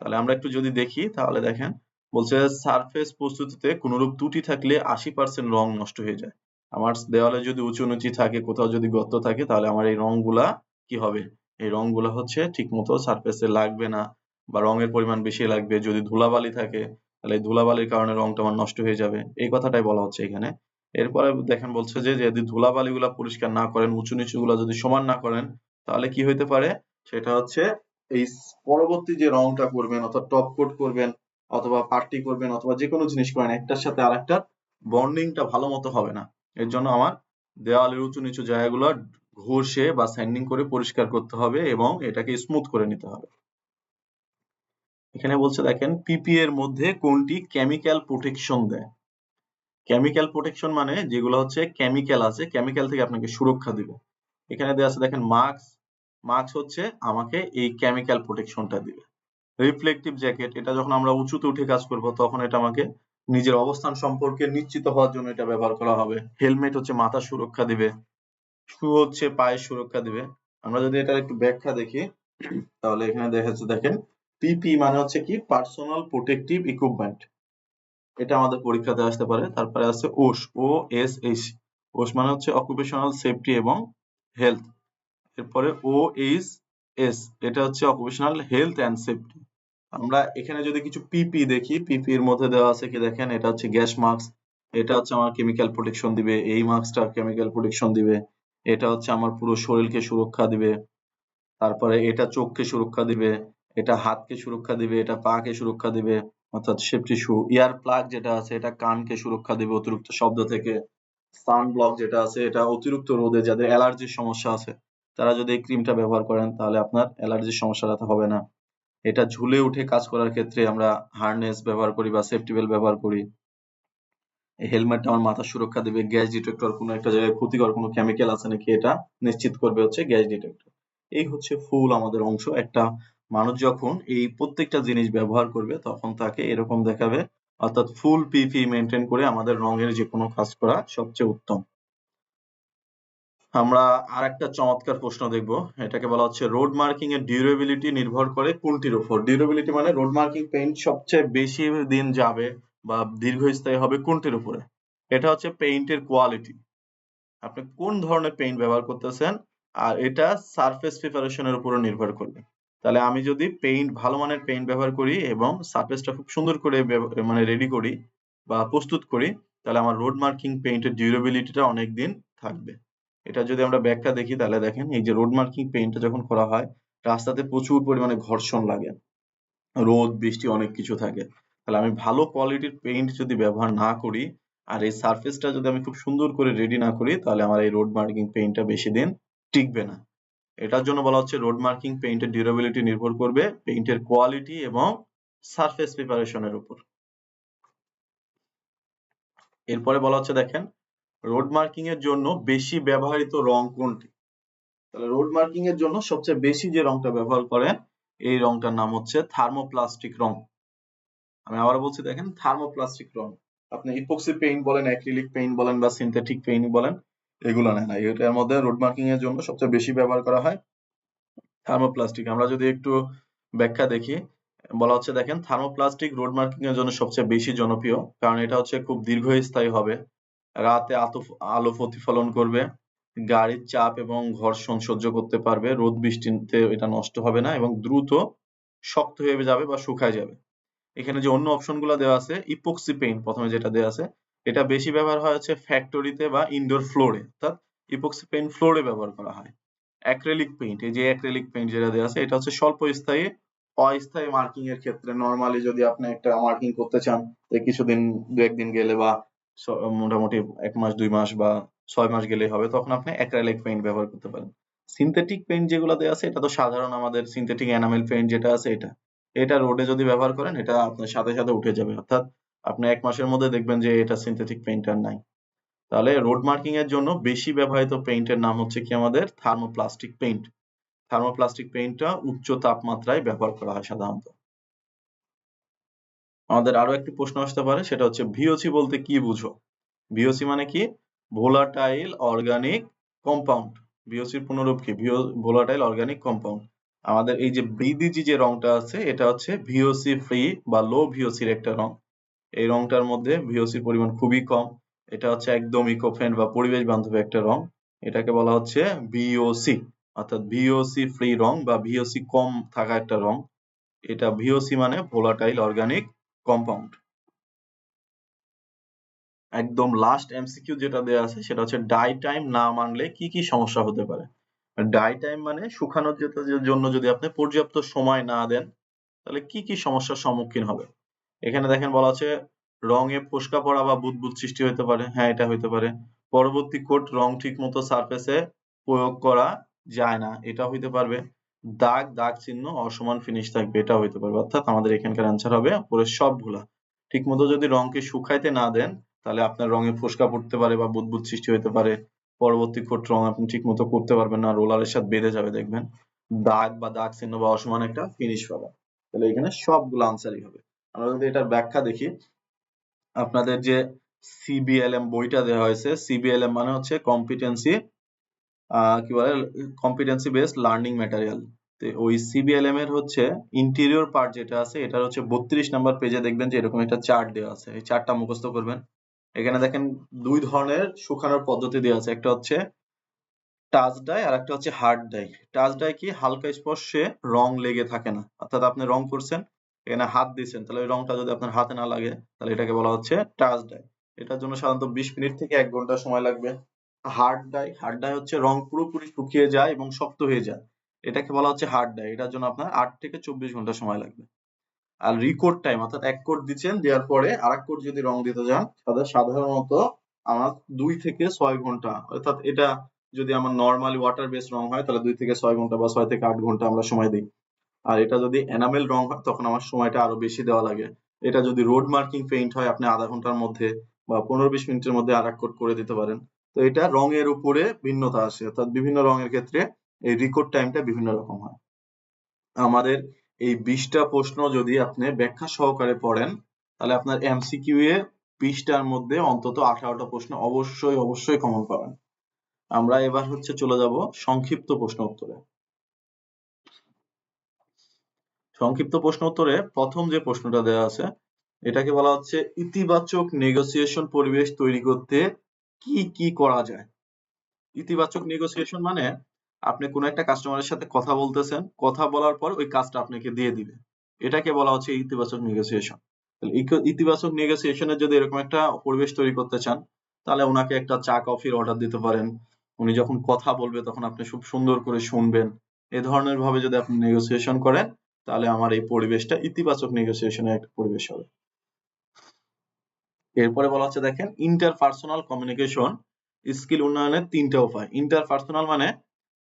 তাহলে আমরা একটু যদি দেখি তাহলে দেখেন, বলছে সারফেস প্রস্তুতিতে কোনরূপ ত্রুটি থাকলে 80% রং নষ্ট হয়ে যায়। আমার দেওয়ালে যদি উঁচু নিচু থাকে, কোথাও যদি গর্ত থাকে, তাহলে আমার এই রংগুলা কি হবে? এই রংগুলা হচ্ছে ঠিক মতো সারফেসে লাগবে না বা রঙের পরিমাণ বেশি লাগবে। যদি ধুলাবালি থাকে তাহলে এই ধুলাবালির কারণে রংটা আমার নষ্ট হয়ে যাবে, এই কথাটাই বলা হচ্ছে এখানে। এরপরে দেখেন বলছে যে যদি ধুলাবালিগুলা পরিষ্কার না করেন, উঁচু নিচু গুলা যদি সমান না করেন, তাহলে কি হইতে পারে? সেটা হচ্ছে এই পরবর্তী যে রংটা করবেন অর্থাৎ টপ কোট করবেন অথবা পার্টি করবেন অথবা যে কোনো জিনিস করেন, একটার সাথে আরেকটার বন্ডিংটা ভালো মতো হবে না। এর জন্য আমার দেওয়ালের উঁচু নিচু জায়গাগুলো ঘষে বা স্যান্ডিং করে পরিষ্কার করতে হবে এবং এটাকে স্মুথ করে নিতে হবে। এখানে বলছে দেখেন পিপি এর মধ্যে কোনটি কেমিক্যাল প্রোটেকশন দেয়? কেমিক্যাল প্রোটেকশন মানে যেগুলো হচ্ছে কেমিক্যাল আছে, কেমিক্যাল থেকে আপনাকে সুরক্ষা দিবে। এখানে দেওয়া আছে দেখেন মাস্ক, মাস্ক হচ্ছে আমাকে এই কেমিক্যাল প্রোটেকশনটা দিবে। রিফ্লেকটিভ জ্যাকেট, এটা যখন আমরা উঁচুতে উঠে কাজ করব তখন এটা আমাকে নিজের অবস্থান সম্পর্কে নিশ্চিত হওয়ার জন্য এটা ব্যবহার করা হবে। হেলমেট হচ্ছে মাথা সুরক্ষা দিবে, শু হচ্ছে পায়ের সুরক্ষা দিবে। আমরা যদি এটার একটু ব্যাখ্যা দেখি তাহলে এখানে দেখা যাচ্ছে দেখেন পিপি মানে হচ্ছে কি পার্সোনাল প্রোটেকটিভ ইকুইপমেন্ট, এটা আমাদের পরীক্ষাতে আসতে পারে। তারপরে আছে ওস, ও এস এইচ, ওস মানে হচ্ছে অকুপেশনাল সেফটি এবং হেলথ। এরপরে ও এইচ এস, এটা হচ্ছে অকুপেশনাল হেলথ এন্ড সেফটি। আমরা এখানে যদি কিছু পিপি দেখি, পিপি এর মধ্যে দেওয়া আছে কি দেখেন, এটা হচ্ছে গ্যাস মাস্ক, এটা হচ্ছে আমার কেমিক্যাল প্রোটেকশন দিবে, এই মাস্কটা কেমিক্যাল প্রোটেকশন দিবে, এটা হচ্ছে আমার পুরো শরীরকে সুরক্ষা দিবে, তারপরে এটা চোখকে সুরক্ষা দিবে, এটা হাতকে সুরক্ষা দিবে, এটা পাকে সুরক্ষা দিবে অর্থাৎ সেফটি শু। ইয়ার প্লাগ যেটা আছে এটা কানকে সুরক্ষা দিবে অতিরিক্ত শব্দ থেকে। সান ব্লক যেটা আছে এটা অতিরিক্ত রোদে যাদের অ্যালার্জির সমস্যা আছে তারা যদি এই ক্রিমটা ব্যবহার করেন তাহলে আপনার অ্যালার্জির সমস্যাটা হবে না। এটা ঝুলে উঠে কাজ করার ক্ষেত্রে আমরা হার্নেস ব্যবহার করি বা সেফটি বেল্ট ব্যবহার করি। এই হেলমেটটা আমার মাথার সুরক্ষা দিবে। গ্যাস ডিটেক্টর কোনো একটা জায়গায় ক্ষতিকর কোনো কেমিক্যাল আছে নাকি এটা নিশ্চিত করবে হচ্ছে গ্যাস ডিটেক্টর। এই হচ্ছে ফুল আমাদের অংশ। একটা মানুষ যখন এই প্রত্যেকটা জিনিস ব্যবহার করবে তখন তাকে এরকম দেখাবে, অর্থাৎ ফুল পিপি মেনটেন করে আমাদের রঙের যে কোনো কাজ করা সবচেয়ে উত্তম। আমরা আরেকটা চমৎকার প্রশ্ন দেখব, এটাকে বলা হচ্ছে রোড মার্কিং এর ডিউরেবিলিটি নির্ভর করে কোনটির উপর? ডিউরেবিলিটি মানে রোড মার্কিং পেইন্ট সবচেয়ে বেশি দিন যাবে বা দীর্ঘস্থায়ী হবে কোনটির উপরে? এটা হচ্ছে পেইন্টের কোয়ালিটি, আপনি কোন ধরনের পেইন্ট ব্যবহার করতেছেন, আর এটা সারফেস প্রিপারেশনের উপর নির্ভর করবে। তাহলে আমি যদি পেইন্ট ভালো মানের পেইন্ট ব্যবহার করি এবং সারফেসটা খুব সুন্দর করে মানে রেডি করি বা প্রস্তুত করি, তাহলে আমার রোড মার্কিং পেইন্টের ডিউরেবিলিটিটা অনেক দিন থাকবে। এটা যদি আমরা ব্যাখ্যা দেখি তাহলে দেখেন এই যে রোড মার্কিং পেইন্টটা যখন করা হয় রাস্তাতে প্রচুর পরিমাণে ঘর্ষণ লাগে, রোদ বৃষ্টি অনেক কিছু থাকে। তাহলে আমি ভালো কোয়ালিটির পেইন্ট যদি ব্যবহার না করি আর এই সারফেসটা যদি আমি খুব সুন্দর করে রেডি না করি তাহলে আমার এই রোড মার্কিং পেইন্টটা বেশি দিন টিকবে না। এটার জন্য বলা হচ্ছে রোড মার্কিং পেইন্টের ডিউরেবিলিটি নির্ভর করবে পেইন্টের কোয়ালিটি এবং সারফেস প্রিপারেশনের উপর। এরপরে বলা হচ্ছে দেখেন রোড মার্কিং এর জন্য বেশি ব্যবহৃত রং কোনটি? তাহলে রোড মার্কিং এর জন্য সবচেয়ে বেশি যে রংটা ব্যবহার করেন এই রংটার নাম হচ্ছে থার্মোপ্লাস্টিক রং। আমি আবার বলছি, দেখেন, থার্মোপ্লাস্টিক রং। আপনি ইপক্সি পেইন্ট বলেন, অ্যাক্রিলিক পেইন্ট বলেন বা সিনথেটিক পেইন্ট বলেন, এগুলো নেয় না। এটার মধ্যে রোড মার্কিং এর জন্য সবচেয়ে বেশি ব্যবহার করা হয় থার্মোপ্লাস্টিক। আমরা যদি একটু ব্যাখ্যা দেখি, বলা হচ্ছে, দেখেন, থার্মোপ্লাস্টিক রোড মার্কিং এর জন্য সবচেয়ে বেশি জনপ্রিয়, কারণ এটা হচ্ছে খুব দীর্ঘস্থায়ী হবে, রাতে আলো প্রতিফলন করবে, গাড়ির চাপ এবং ঘর্ষণ সহ্য করতে পারবে, রোদ বৃষ্টিতে এটা নষ্ট হবে না এবং দ্রুত শক্ত হয়ে যাবে বা শুকায় যাবে। এখানে যে অন্য অপশন গুলো দেওয়া আছে, ইপক্সি পেইন্ট প্রথমে যেটা দেওয়া আছে, এটা বেশি ব্যবহার হয় হচ্ছে ফ্যাক্টরিতে বা ইনডোর ফ্লোরে, অর্থাৎ ইপক্সি পেইন্ট ফ্লোরে ব্যবহার করা হয়। অ্যাক্রিলিক পেইন্ট, এই যে অ্যাক্রিলিক পেইন্ট যেটা দেওয়া আছে, এটা হচ্ছে স্বল্প স্থায়ী, অস্থায়ী মার্কিং এর ক্ষেত্রে। নরমালি যদি আপনি একটা মার্কিং করতে চান, তো কিছুদিন, দু একদিন গেলে বা মোটামুটি 1 মাস 2 মাস বা 6 মাস গেলেই হবে, তখন আপনি অ্যাক্রিলিক পেইন্ট ব্যবহার করতে পারেন। সিনথেটিক পেইন্ট যেগুলো দেওয়া আছে, এটা তো সাধারণ আমাদের সিনথেটিক এনামেল পেইন্ট যেটা আছে, এটা রোডে যদি ব্যবহার করেন, এটা আপনার সাথে সাথে উঠে যাবে, অর্থাৎ আপনি 1 মাসের মধ্যে দেখবেন যে এটা সিনথেটিক পেইন্ট আর নাই। তাহলে রোড মার্কিং এর জন্য বেশি ব্যবহৃত পেইন্টের নাম হচ্ছে কি আমাদের থার্মোপ্লাস্টিক পেইন্ট। থার্মোপ্লাস্টিক পেইন্টটা উচ্চ তাপমাত্রায় ব্যবহার করা হয় সাধারণত। আমাদের আরো একটি প্রশ্ন আসতে পারে, সেটা হচ্ছে ভিওসি বলতে কি বুঝো? ভিওসি মানে কি? Volatile organic compound. ভিওসির পুনরূপ কি? Volatile organic compound. আমাদের এই যে বিডিজি যে রংটা আছে, এটা হচ্ছে ভিওসি ফ্রি বা লো ভিওসির একটা রং। এই রংটার মধ্যে ভিওসির পরিমাণ খুবই কম। এটা হচ্ছে একদম ইকো ফ্রেন্ড বা পরিবেশ বান্ধব একটা রং। এটাকে বলা হচ্ছে ভিওসি, অর্থাৎ ভিওসি ফ্রি রং বা ভিওসি কম থাকা একটা রং। এটা ভিওসি মানে ভোলাটাইল অর্গানিক কম্পাউন্ড। একদম লাস্ট এমসিকিউ যেটা দেয়া আছে, সেটা হচ্ছে ডাই টাইম না মানলে কি কি সমস্যা হতে পারে? ডাই টাইম মানে শুকানোর জন্য যদি আপনি পর্যাপ্ত সময় না দেন, তাহলে কি কি সমস্যার সম্মুখীন হবে? এখানে দেখেন বলা আছে, রঙে ফোস্কা পড়া বা বুদবুদ সৃষ্টি হতে পারে। হ্যাঁ, এটা হইতে পারে। পরবর্তী কোট রং ঠিক মতো সারফেসে প্রয়োগ করা যায় না, এটা হইতে পারবে। দাগ চিহ্ন অসমান ফিনিশ থাকবে, এটা হইতে পারবে। অর্থাৎ আমাদের এখানকার অ্যান্সার হবে উপরের সবগুলা। ঠিক মতো যদি রংকে শুকাইতে না দেন, তাহলে আপনার রঙে ফোস্কা পড়তে পারে বা বুদবুদ সৃষ্টি হতে পারে। পরবর্তী কোট রং আপনি ঠিক মতো করতে পারবেন না, রোলারের সাথে বেঁধে যাবে, দেখবেন। দাগ চিহ্ন বা অসমান একটা ফিনিশ পাবেন। তাহলে এখানে সবগুলো আনসারই হবে। আমরা যদি এটার ব্যাখ্যা দেখি, আপনাদের যে সিবিএলএম বইটা দেওয়া হয়েছে, সিবিএলএম মানে হচ্ছে কম্পিটেন্সি, কি বলে, কম্পিটেন্সি বেসড লার্নিং ম্যাটেরিয়াল। তো ওই সিবিএলএম এর হচ্ছে ইন্টেরিয়র পার্ট যেটা আছে, এটার হচ্ছে 32 নাম্বার পেজে দেখবেন যে এরকম একটা চার্ট দেওয়া আছে। এই চার্টটা মুখস্থ করবেন। এখানে দেখেন 2 ধরনের শুকানোর পদ্ধতি দেওয়া আছে, একটা হচ্ছে টাচ ডাই আর একটা হচ্ছে হার্ড ডাই। টাচ ডাই কি? হালকা স্পর্শে রং লেগে থাকে না, অর্থাৎ আপনি রং করছেন, এখানে হাত দিয়েছেন, তাহলে ওই রংটা যদি আপনার হাতে না লাগে, তাহলে এটাকে বলা হচ্ছে টাচ ডাই। এটার জন্য সাধারণত 20 মিনিট থেকে 1 ঘন্টা সময় লাগবে। হার্ড ডাই হচ্ছে রং পুরোপুরি শুকিয়ে যায় এবং শক্ত হয়ে যায়, এটাকে বলা হচ্ছে হার্ড ডাই। এটার জন্য আপনার 8 থেকে 24 ঘন্টা সময় লাগবে। আর রিকোট টাইম, অর্থাৎ 1 কোট দিচ্ছেন, দেওয়ার পরে আরেক কোট যদি রং দিতে যান, তাহলে সাধারণত আমার 2 থেকে 6 ঘন্টা, অর্থাৎ এটা যদি আমার নরমালি ওয়াটার বেস রং হয়, তাহলে 2 থেকে 6 ঘন্টা বা 6 থেকে 8 ঘন্টা আমরা সময় দিই। আর এটা যদি এনামেল রং হয়, তখন আমার সময়টা আরো বেশি দেওয়া লাগে। এটা যদি রোড মার্কিং পেইন্ট হয়, আপনি আধা ঘন্টার মধ্যে বা 15-20 মিনিটের মধ্যে আরেক কোট করে দিতে পারেন। তো এটা রঙের উপরে ভিন্নতা আসে, অর্থাৎ বিভিন্ন রঙের ক্ষেত্রে এই রিকোট টাইমটা বিভিন্ন রকম হয়। আমাদের এই 20টা প্রশ্ন যদি আপনি ব্যাখ্যা সহকারে পড়েন, তাহলে আপনার এমসিকিউ এ 20টার মধ্যে অন্তত 18টা প্রশ্ন অবশ্যই কমন পাবেন। আমরা এবার হচ্ছে চলে যাব সংক্ষিপ্ত প্রশ্ন উত্তরে। সংক্ষিপ্ত প্রশ্ন উত্তরে প্রথম যে প্রশ্নটা দেওয়া আছে, এটাকে বলা হচ্ছে ইতিবাচক নেগোসিয়েশন পরিবেশ তৈরি করতে কি কি করা যায়? ইতিবাচক নেগোসিয়েশন মানে আপনি কোনো একটা কাস্টমারের সাথে কথা বলতেছেন, কথা বলার পর ওই কাজটা আপনাকে দিয়ে দিবে, এটাকে বলা হচ্ছে ইতিবাচক নেগোসিয়েশন। তাহলে ইতিবাচক নেগোসিয়েশনের যদি এরকম একটা পরিবেশ তৈরি করতে চান, তাহলে ওনাকে একটা চা কফির অর্ডার দিতে পারেন। উনি যখন কথা বলবে, তখন আপনি খুব সুন্দর করে শুনবেন। এ ধরনের ভাবে যদি আপনি নেগোসিয়েশন করেন, তাহলে আমার এই পরিবেশটা ইতিবাচক নেগোসিয়েশনের একটা পরিবেশ হবে। এরপরে বলা হচ্ছে, দেখেন, ইন্টারপার্সোনাল কমিউনিকেশন স্কিল উন্নয়নের 3টা উপায়। ইন্টারপার্সোনাল মানে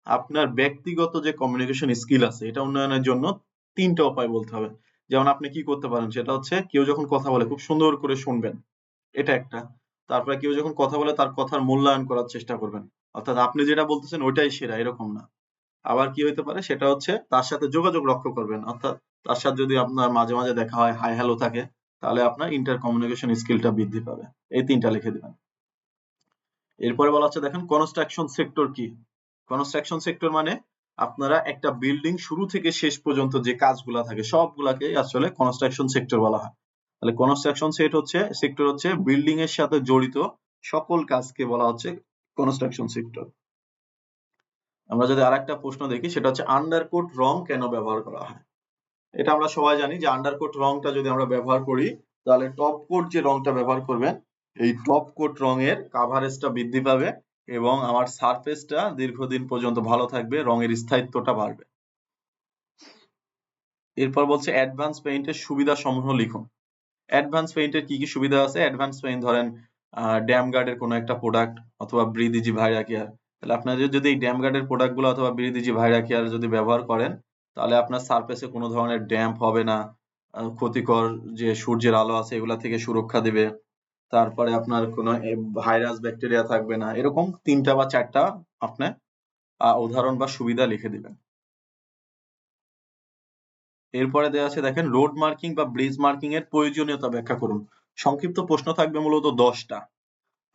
আপনার ব্যক্তিগত যে কমিউনিকেশন স্কিল আছে, এটা উন্নয়নের জন্য 3টা উপায় বলতে হবে। যেমন আপনি কি করতে পারেন, সেটা হচ্ছে কেউ যখন কথা বলে খুব সুন্দর করে শুনবেন, এটা একটা। তারপরে কেউ যখন কথা বলে তার কথার মূল্যায়ন করার চেষ্টা করবেন, অর্থাৎ আপনি যেটা বলতেছেন ওইটাই সেরা, এরকম না। আবার কি হইতে পারে সেটা হচ্ছে তার সাথে যোগাযোগ রক্ষা করবেন, অর্থাৎ তার সাথে যদি আপনার মাঝে মাঝে দেখা হয়, হাই হ্যালো থাকে, তাহলে আপনার ইন্টার কমিউনিকেশন স্কিলটা বৃদ্ধি পাবে। এই 3টা লিখে দিবেন। এরপরে বলা হচ্ছে দেখেন কনস্ট্রাকশন সেক্টর কি? কনস্ট্রাকশন সেক্টর মানে আপনারা একটা বিল্ডিং শুরু থেকে শেষ পর্যন্ত যে কাজগুলা থাকে সবগুলাকে আসলে কনস্ট্রাকশন সেক্টর বলা হয়। তাহলে কনস্ট্রাকশন সেক্টর হচ্ছে বিল্ডিং এর সাথে জড়িত সকল কাজকে বলা হচ্ছে কনস্ট্রাকশন সেক্টর। আমরা যদি আরেকটা প্রশ্ন দেখি সেটা হচ্ছে আন্ডারকোট রং কেন ব্যবহার করা হয়? এটা আমরা সবাই জানি যে আন্ডারকোট রংটা যদি আমরা ব্যবহার করি তাহলে টপ কোট যে রংটা ব্যবহার করবেন এই টপ কোট রঙের কাভারেজটা বৃদ্ধি পাবে এবং আমার সারফেসটা দীর্ঘদিন পর্যন্ত ভালো থাকবে, রঙের স্থায়িত্বটা বাড়বে। এরপর বলছে অ্যাডভান্স পেইন্টের সুবিধা সমূহ লিখুন। অ্যাডভান্স পেইন্টের কি কি সুবিধা আছে? অ্যাডভান্স পেইন্ট ধরেন ড্যাম গার্ডের কোনো একটা প্রোডাক্ট অথবা ব্রিথ ইজি ভাইরা কেয়ার, তাহলে আপনাদের যদি এই ড্যাম গার্ডের প্রোডাক্টগুলো অথবা ব্রিথ ইজি ভাইরা কেয়ার যদি ব্যবহার করেন তাহলে আপনার সারফেসে কোনো ধরনের ড্যাম্প হবে না, ক্ষতিকর যে সূর্যের আলো আছে এগুলা থেকে সুরক্ষা দিবে, তারপরে আপনার কোনো ভাইরাস ব্যাকটেরিয়া থাকবে না। এরকম 3টা বা 4টা আপনি উদাহরণ বা সুবিধা লিখে দিবেন। এরপরে দেওয়া আছে দেখেন রোড মার্কিং বা ব্রিজ মার্কিং এর প্রয়োজনীয়তা ব্যাখ্যা করুন। সংক্ষিপ্ত প্রশ্ন থাকবে মূলত 10টা।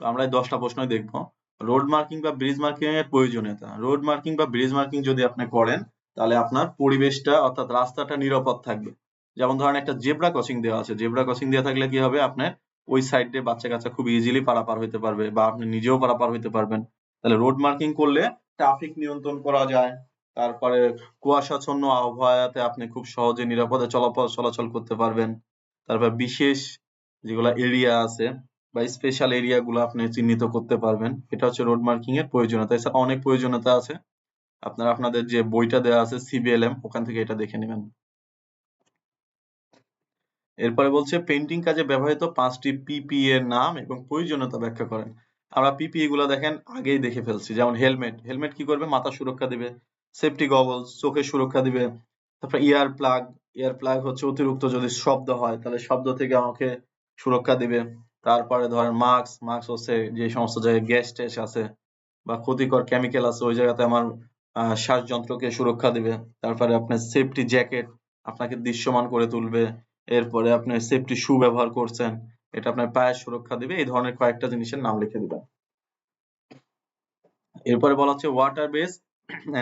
তো আমরা এই 10টা প্রশ্নই দেখবো। রোড মার্কিং বা ব্রিজ মার্কিং এর প্রয়োজনীয়তা। রোড মার্কিং বা ব্রিজ মার্কিং যদি আপনি করেন তাহলে আপনার পরিবেশটা অর্থাৎ রাস্তাটা নিরাপদ থাকবে। যেমন ধরেন একটা জেব্রা ক্রসিং দেওয়া আছে, জেব্রা ক্রসিং দেওয়া থাকলে কি হবে, আপনার ওই সাইড দিয়ে বাচ্চা কাচ্চা খুব ইজিলি পারাপার হইতে পারবে বা আপনি নিজেও পারাপার হইতে পারবেন। তাহলে রোড মার্কিং করলে ট্রাফিক নিয়ন্ত্রণ করা যায়। তারপরে কুয়াশাচ্ছন্ন আবহাওয়াতে আপনি খুব সহজে নিরাপদে চলাচল করতে পারবেন। তারপর বিশেষ যেগুলা এরিয়া আছে বা স্পেশাল এরিয়া গুলো আপনি চিহ্নিত করতে পারবেন। এটা হচ্ছে রোড মার্কিং এর প্রয়োজনীয়তা। এছাড়া অনেক প্রয়োজনীয়তা আছে, আপনারা আপনাদের যে বইটা দেওয়া আছে সিবিএলএম ওখান থেকে এটা দেখে নেবেন। এরপরে বলছে পেইন্টিং কাজে ব্যবহৃত 5টি পিপিই এর নাম এবং প্রয়োজনীয়তা ব্যাখ্যা করেন। আমরা পিপিই গুলো দেখেন আগেই দেখে ফেলছি, যেমন হেলমেট, হেলমেট কি করবে, মাথা সুরক্ষা দিবে। সেফটি গগলস, চোখের সুরক্ষা দিবে। তারপর ইয়ার প্লাগ, ইয়ার প্লাগ হচ্ছে অতিরিক্ত যদি শব্দ হয় তাহলে শব্দ থেকে আমাকে সুরক্ষা দিবে। তারপরে ধরেন মাস্ক, মাস্ক হচ্ছে যে সমস্ত জায়গায় গ্যাস ট্যাস আছে বা ক্ষতিকর কেমিক্যাল আছে ওই জায়গাতে আমার শ্বাসযন্ত্রকে সুরক্ষা দিবে। তারপরে আপনার সেফটি জ্যাকেট আপনাকে দৃশ্যমান করে তুলবে। এরপরে আপনি সেফটি শু ব্যবহার করছেন, এটা আপনার পায়ের সুরক্ষা দিবে। এই ধরনের কয়েকটা জিনিসের নাম লিখে দিবেন। এরপরে বলা হচ্ছে ওয়াটার বেস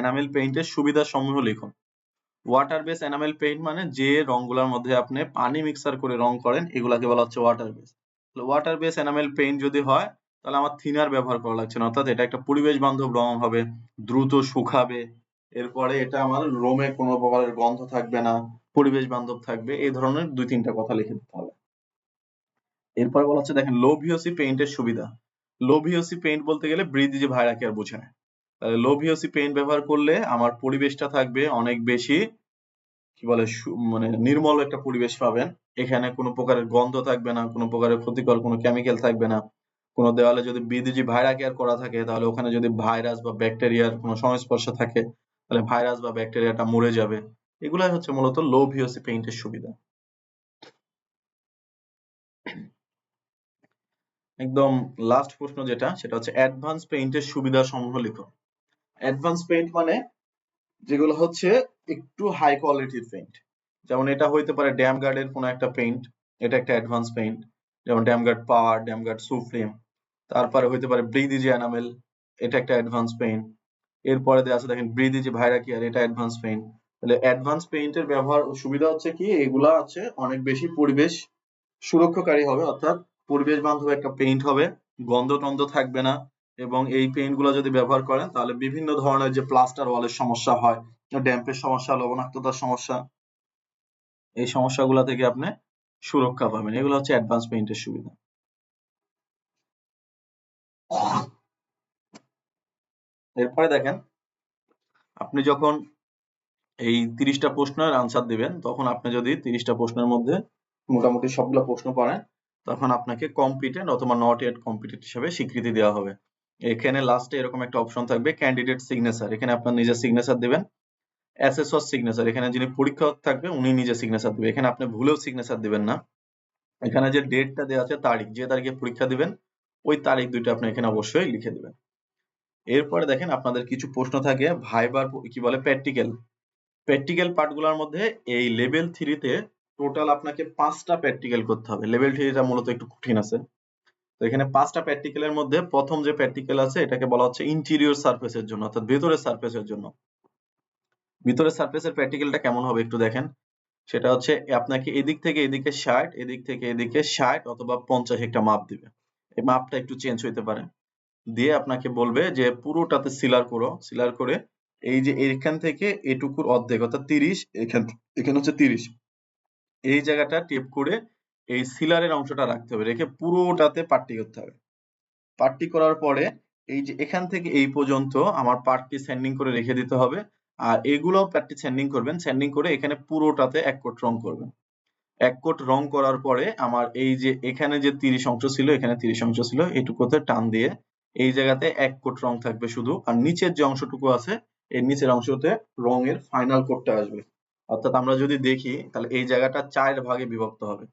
এনামেল পেইন্টের সুবিধা সমূহ লিখুন। ওয়াটার বেস এনামেল পেইন্ট মানে যে রংগুলোর মধ্যে আপনি পানি মিক্সার করে রং করেন এগুলাকে বলা হচ্ছে water base. Water base enamel paint যদি হয় তাহলে আমার থিনার ব্যবহার করা লাগছে না, অর্থাৎ এটা একটা পরিবেশ বান্ধব রং হবে, দ্রুত শুকাবে। এরপরে এটা আমার রোমে কোনো প্রকারের গন্ধ থাকবে না, পরিবেশ বান্ধব থাকবে। এই ধরনের 2-3টা কথা লিখে দিতে হবে। এরপরে বলা হচ্ছে দেখেন লো ভিওসি পেইন্টের সুবিধা। লো ভিওসি পেইন্ট বলতে গেলে ব্রিথ ইজি ভাইরা কেয়ার বোঝায়। তাহলে লো ভিওসি পেইন্ট ব্যবহার করলে আমার পরিবেশটা থাকবে অনেক বেশি কি বলে মানে নির্মল একটা পরিবেশ পাবেন। এখানে কোনো প্রকারের গন্ধ থাকবে না, কোনো প্রকারের ক্ষতিকর কোনো কেমিক্যাল থাকবে না। কোনো দেওয়ালে যদি বিদেশি ভাইরা কেয়ার করা থাকে তাহলে ওখানে যদি ভাইরাস বা ব্যাকটেরিয়ার কোনো সংস্পর্শ থাকে তাহলে ভাইরাস বা ব্যাকটেরিয়াটা মরে যাবে। এগুলাই হচ্ছে মূলত লো ভিওসি পেইন্টের সুবিধা। একদম লাস্ট প্রশ্ন যেটা সেটা হচ্ছে অ্যাডভান্স পেইন্টের সুবিধা সমূহ লিখুন। অ্যাডভান্স পেইন্ট মানে যেগুলো হচ্ছে একটু হাই কোয়ালিটির পেইন্ট, যেমন এটা হইতে পারে ড্যাম গার্ডের কোনো একটা পেইন্ট, এটা একটা অ্যাডভান্স পেইন্ট, যেমন ড্যাম গার্ড পাওয়ার, ড্যাম গার্ড সুপ্রিম। তারপরে হইতে পারে ব্রিথ ইজি এনামেল, এটা একটা অ্যাডভান্স পেইন্ট। এরপরে দেওয়া আছে দেখেন ব্রিথ ইজি ভাইরা কেয়ার, এটা অ্যাডভান্স পেইন্ট। তাহলে অ্যাডভান্স পেইন্টের ব্যবহার সুবিধা হচ্ছে কি এগুলা আছে অনেক বেশি পরিবেশ সুরক্ষাকারী হবে, অর্থাৎ পরিবেশ বান্ধব একটা পেইন্ট হবে, গন্ধ টন্ধ থাকবে না। এবং এই পেইন্ট গুলো যদি ব্যবহার করেন তাহলে বিভিন্ন ধরনের যে প্লাস্টার ওয়ালের সমস্যা হয়, ড্যাম্পের সমস্যা, লবণাক্ততার সমস্যা, এই সমস্যাগুলো থেকে আপনি সুরক্ষা পাবেন। এগুলো হচ্ছে অ্যাডভান্স পেইন্টের সুবিধা। এরপরে দেখেন আপনি যখন এই 30টা প্রশ্নের আনসার দিবেন তখন আপনি যদি 30টা প্রশ্নের মধ্যে মোটামুটি সবগুলো প্রশ্ন পারেন তখন আপনাকে কম্পিটেন্ট অথবা নট ইয়েট কম্পিটেন্ট হিসেবে স্বীকৃতি দেওয়া হবে। এখানে লাস্টে এরকম একটা অপশন থাকবে ক্যান্ডিডেট সিগনেচার, এখানে আপনার নিজের সিগনেচার দিবেন। অ্যাসেসর সিগনেচার, এখানে যিনি পরীক্ষক থাকবে উনি নিজে সিগনেচার দিবেন, এখানে আপনি ভুলেও সিগনেচার দিবেন না। এখানে যে ডেটটা দেওয়া আছে তারিখ, যে তারিখে পরীক্ষা দিবেন ওই তারিখ দুইটা আপনি এখানে অবশ্যই লিখে দিবেন। এরপরে দেখেন আপনাদের কিছু প্রশ্ন থাকে ভাইবার কি বলে প্র্যাকটিক্যাল পার্টগুলোর মধ্যে এই লেভেল 3 তে টোটাল আপনাকে 5টা প্র্যাকটিক্যাল করতে হবে। লেভেল 3 টা মূলত একটু কঠিন আছে। তো এখানে 5টা প্র্যাকটিক্যালের মধ্যে প্রথম যে প্র্যাকটিক্যাল আছে এটাকে বলা হচ্ছে ইন্টেরিয়র সারফেসের জন্য, অর্থাৎ ভেতরের সারফেসের জন্য। ভিতরের সারফেসের প্র্যাকটিক্যালটা কেমন হবে একটু দেখেন। সেটা হচ্ছে আপনাকে এদিক থেকে এদিকে 60, এদিক থেকে এদিকে 60 অথবা 50 একটা মাপ দিবে। এই মাপটা একটু চেঞ্জ হইতে পারে। দিয়ে আপনাকে বলবে যে পুরোটাতে সিলার করো, সিলার করে এই যে এখান থেকে এটুকুর অর্ধেক অর্থাৎ 30, এখানে হচ্ছে 30, এই জায়গাটা টেপ করে এই সিলারের অংশটা রাখতে হবে, রেখে পুরোটাতে পাট্টি করতে হবে। পাট্টি করার পরে এই যে এখান থেকে এই পর্যন্ত আমার পাটটি স্যান্ডিং করে রেখে দিতে হবে। আর এগুলোও পাট্টি স্যান্ডিং করবেন, স্যান্ডিং করে এখানে পুরোটাতে এক কোট রং করবেন। এক কোট রং করার পরে আমার এই যে এখানে যে 30 অংশ ছিল, এখানে 30 অংশ ছিল, এটুকুতে টান দিয়ে এই জায়গাতে এক কোট রং থাকবে শুধু, আর নিচের যে অংশটুকু আছে এই নিচের অংশতে রঙের ফাইনাল কোটটা আসবে। অর্থাৎ আমরা যদি দেখি তাহলে এই জায়গাটা 4 ভাগে বিভক্ত হবে।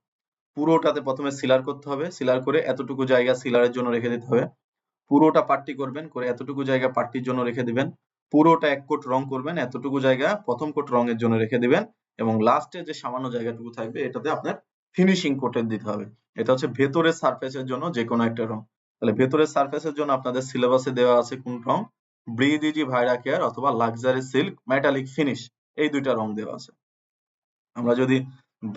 পুরোটাতে প্রথমে সিলার করতে হবে, সিলার করে এতটুকু জায়গা সিলারের জন্য রেখে দিতে হবে। পুরোটা পাট্টি করবেন, করে এতটুকু জায়গা পাট্টির জন্য রেখে দিবেন। পুরোটা এক কোট রং করবেন, এতটুকু জায়গা প্রথম কোট রঙের জন্য রেখে দিবেন, এবং লাস্টে যে সামান্য জায়গাটুকু থাকবে এটাতে আপনার ফিনিশিং কোটের দিতে হবে। এটা হচ্ছে ভেতরের সারফেসের জন্য যে কোনো একটা রং। তাহলে ভেতরের সারফেসের জন্য আপনাদের সিলেবাসে দেওয়া আছে কোন রং, ব্রিজ ইজি ভাইরা কেয়ার অথবা লাক্সারি সিল্ক মেটালিক ফিনিশ, এই দুইটা রং দেওয়া আছে। আমরা যদি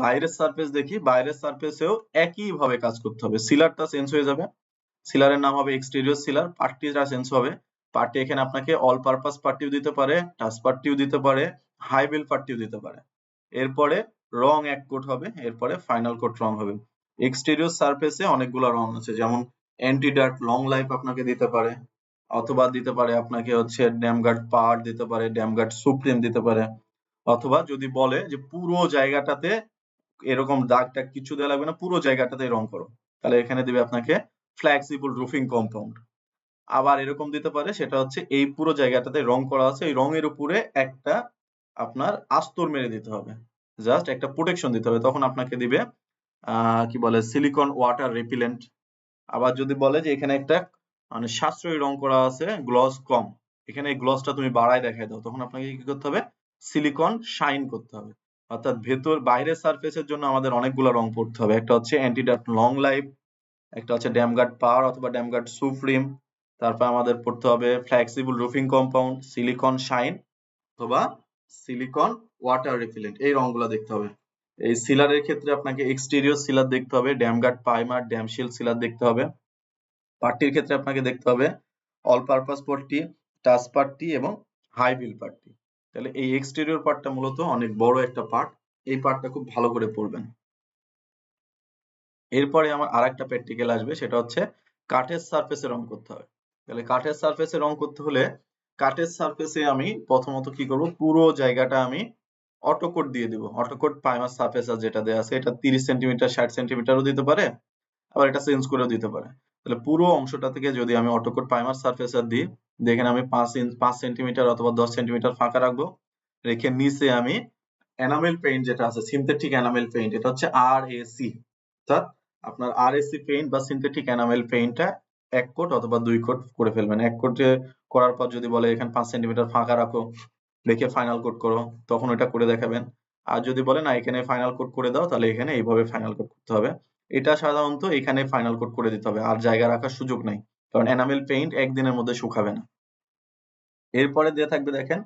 বাইরের সারফেস দেখি, বাইরের সারফেসেও একই ভাবে কাজ করতে হবে, সিলারটা চেঞ্জ হয়ে যাবে। সিলারের নাম হবে এক্সটেরিয়র সিলার, পার্টিটা চেঞ্জ হবে। পার্টি এখানে আপনাকে অল পারপাস পার্টিও দিতে পারে, টাচ পার্টিও দিতে পারে, হাই বেল পার্টিও দিতে পারে। এরপরে রং এক কোট হবে, এরপরে ফাইনাল কোট রং হবে। এক্সটেরিয়র সারফেসে অনেকগুলো রং আছে, যেমন অ্যান্টি ডার্ট লং লাইফ আপনাকে দিতে পারে, অথবা দিতে পারে আপনাকে হচ্ছে ড্যামগার্ড পার দিতে পারে, ড্যামগার্ড সুপ্রিম দিতে পারে, অথবা যদি বলে যে পুরো জায়গাটাতে এরকম দাগ টাগ কিছু দেওয়া লাগবে না, পুরো জায়গাটাতে রং করো, তাহলে এখানে দিবে আপনাকে ফ্লেক্সিবল রুফিং কম্পাউন্ড। আবার এরকম দিতে পারে, সেটা হচ্ছে এই পুরো জায়গাটাতে রং করা আছে, এই রঙের উপরে একটা আপনার আস্তর মেরে দিতে হবে, জাস্ট একটা প্রোটেকশন দিতে হবে, তখন আপনাকে দিবে কি বলে সিলিকন ওয়াটার রিপিলেন্ট। আবার যদি বলে যে এখানে একটা মানে সাশ্রয়ী রং করা আছে, গ্লস কম, এখানে এই গ্লসটা তুমি বাড়ায় দেখায় দাও, তখন আপনাকে কি করতে হবে, সিলিকন শাইন করতে হবে। অর্থাৎ ভেতর বাইরের সারফেসের জন্য আমাদের অনেকগুলো রং পড়তে হবে, একটা হচ্ছে অ্যান্টিডার্ট লং লাইফ, একটা হচ্ছে ড্যামগার্ড পাওয়ার অথবা ড্যামগার্ড সুপ্রিম, তারপর আমাদের পড়তে হবে flexible roofing compound, silicon shine অথবা সিলিকন ওয়াটার রিপিলেন্ট, এই রংগুলো দেখতে হবে। এই সিলারের ক্ষেত্রে আপনাকে এক্সটেরিয়র সিলার দেখতে হবে, ড্যামগার্ড প্রাইমার, ড্যামশিল সিলার দেখতে হবে। পার্টির ক্ষেত্রে আপনাকে দেখতে হবে all purpose party, touch party এবং হাই বিল পার্টি। তাহলে এই এক্সটেরিয়র পার্টটা মূলত অনেক বড় একটা পার্ট, এই পার্টটা খুব ভালো করে পড়বেন। এরপরে আমার আরেকটা প্র্যাকটিক্যাল আসবে, সেটা হচ্ছে কাঠের সারফেসে রং করতে হবে। তাহলে কাঠের সারফেসে রং করতে হলে কাঠের সারফেসে আমি প্রথমত কি করব, পুরো জায়গাটা আমি অটোকোট দিয়ে দিব। অটোকোট প্রাইমার সারফেস যেটা দেওয়া আছে এটা 30 সেন্টিমিটার 60 সেন্টিমিটারও দিতে পারে, আবার এটা চেঞ্জ করেও দিতে পারে। তাহলে পুরো অংশটা থেকে যদি আমি অটোকোট প্রাইমার সারফেসার দিই, দেখেন আমি 5 সেন্টিমিটার অথবা 10 সেন্টিমিটার ফাঁকা রাখবো, রেখে নিচে আমি এনামেল পেইন্ট যেটা আছে, সিনথেটিক এনামেল পেইন্ট, এটা হচ্ছে আরএসি, অর্থাৎ আপনার আরএসি পেইন্ট বা সিনথেটিক এনামেল পেইন্টটা 1 কোট অথবা 2 কোট করে ফেলবেন। 1 কোট করার পর যদি বলে এখানে 5 সেন্টিমিটার ফাঁকা রাখো, রেখে ফাইনাল কোট করো, তখন এটা করে দেখাবেন। আর যদি বলে না এখানে ফাইনাল কোট করে দাও, তাহলে এখানে এইভাবে ফাইনাল কোট করতে হবে। এটা সাধারণত এখানে ফাইনাল কোট করে দিতে হবে, আর জায়গা রাখার সুযোগ নাই, কারণ এনামেল পেইন্ট একদিনের মধ্যে শুকাবে না। এরপরে দিয়ে থাকবে দেখেন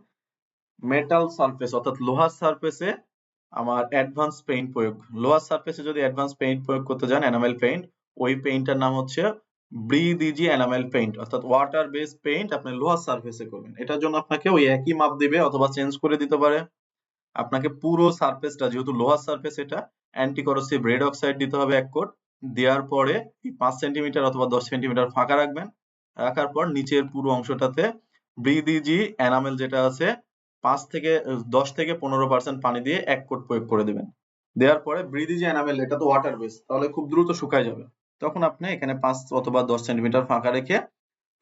মেটাল সারফেস, অর্থাৎ লোহার সারফেসে আমার অ্যাডভান্স পেইন্ট প্রয়োগ। লোহার সারফেসে যদি অ্যাডভান্স পেইন্ট প্রয়োগ করতে যান, এনামেল পেইন্ট, ওই পেইন্টটার নাম হচ্ছে ব্রিথ ইজি এনামেল পেইন্ট, অর্থাৎ ওয়াটার বেস পেইন্ট আপনি লোহার সারফেসে করবেন। এটার জন্য আপনাকে ওই একই মাপ দিবে অথবা চেঞ্জ করে দিতে পারে। আপনাকে পুরো সারফেসটা, যেহেতু লোহার সারফেস এটা, অ্যান্টি করোসিভ রেড অক্সাইড দিতে হবে 1 কোট। দেওয়ার পরে 5 সেন্টিমিটার অথবা 10 সেন্টিমিটার ফাঁকা রাখবেন, রাখার পর নিচের পুরো অংশটাতে ব্রিথ ইজি এনামেল যেটা আছে 10 থেকে 15% পানি দিয়ে 1 কোট প্রয়োগ করে দিবেন। দেওয়ার পরে ব্রিথ ইজি এনামেল, এটা তো ওয়াটার বেস, তাহলে খুব দ্রুত শুকায় যাবে, তখন আপনি এখানে 5 অথবা 10 সেন্টিমিটার ফাঁকা রেখে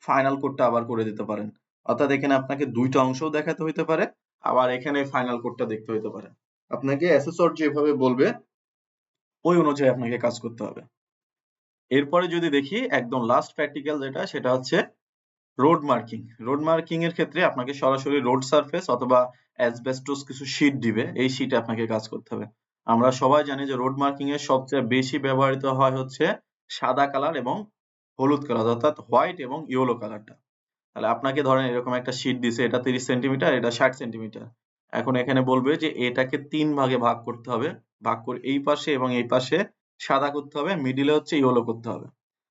ফাইনাল কোটটা আবার করে দিতে পারেন। অর্থাৎ এখানে আপনাকে দুইটা অংশও দেখাতে হইতে পারে, আবার এখানে ফাইনাল কোটটা দেখতে হইতে পারে। আপনাকে অ্যাসেসর যেভাবে বলবে ওই অনুযায়ী আপনাকে কাজ করতে হবে। এরপরে যদি দেখি একদম লাস্ট প্র্যাকটিক্যাল যেটা, সেটা হচ্ছে রোড মার্কিং এর ক্ষেত্রে আপনাকে সরাসরি রোড সারফেস অথবা অ্যাসবেস্টস কিছু শীট দিবে, এই শীটে আপনাকে কাজ করতে হবে। আমরা সবাই জানি যে রোড মার্কিং এর সবচেয়ে বেশি ব্যবহৃত হয় হচ্ছে সাদা কালার এবং হলুদ কালার, অর্থাৎ হোয়াইট এবং ইয়েলো কালারটা। তাহলে আপনাকে ধরেন এরকম একটা শীট দিছে, এটা 30 সেন্টিমিটার, এটা 60 সেন্টিমিটার। এখন এখানে বলবে যে এটাকে 3 ভাগে ভাগ করতে হবে, ভাগ করে এই পাশে এবং এই পাশে সাদা করতে হবে, মিডিলে হচ্ছে ইয়েলো করতে হবে।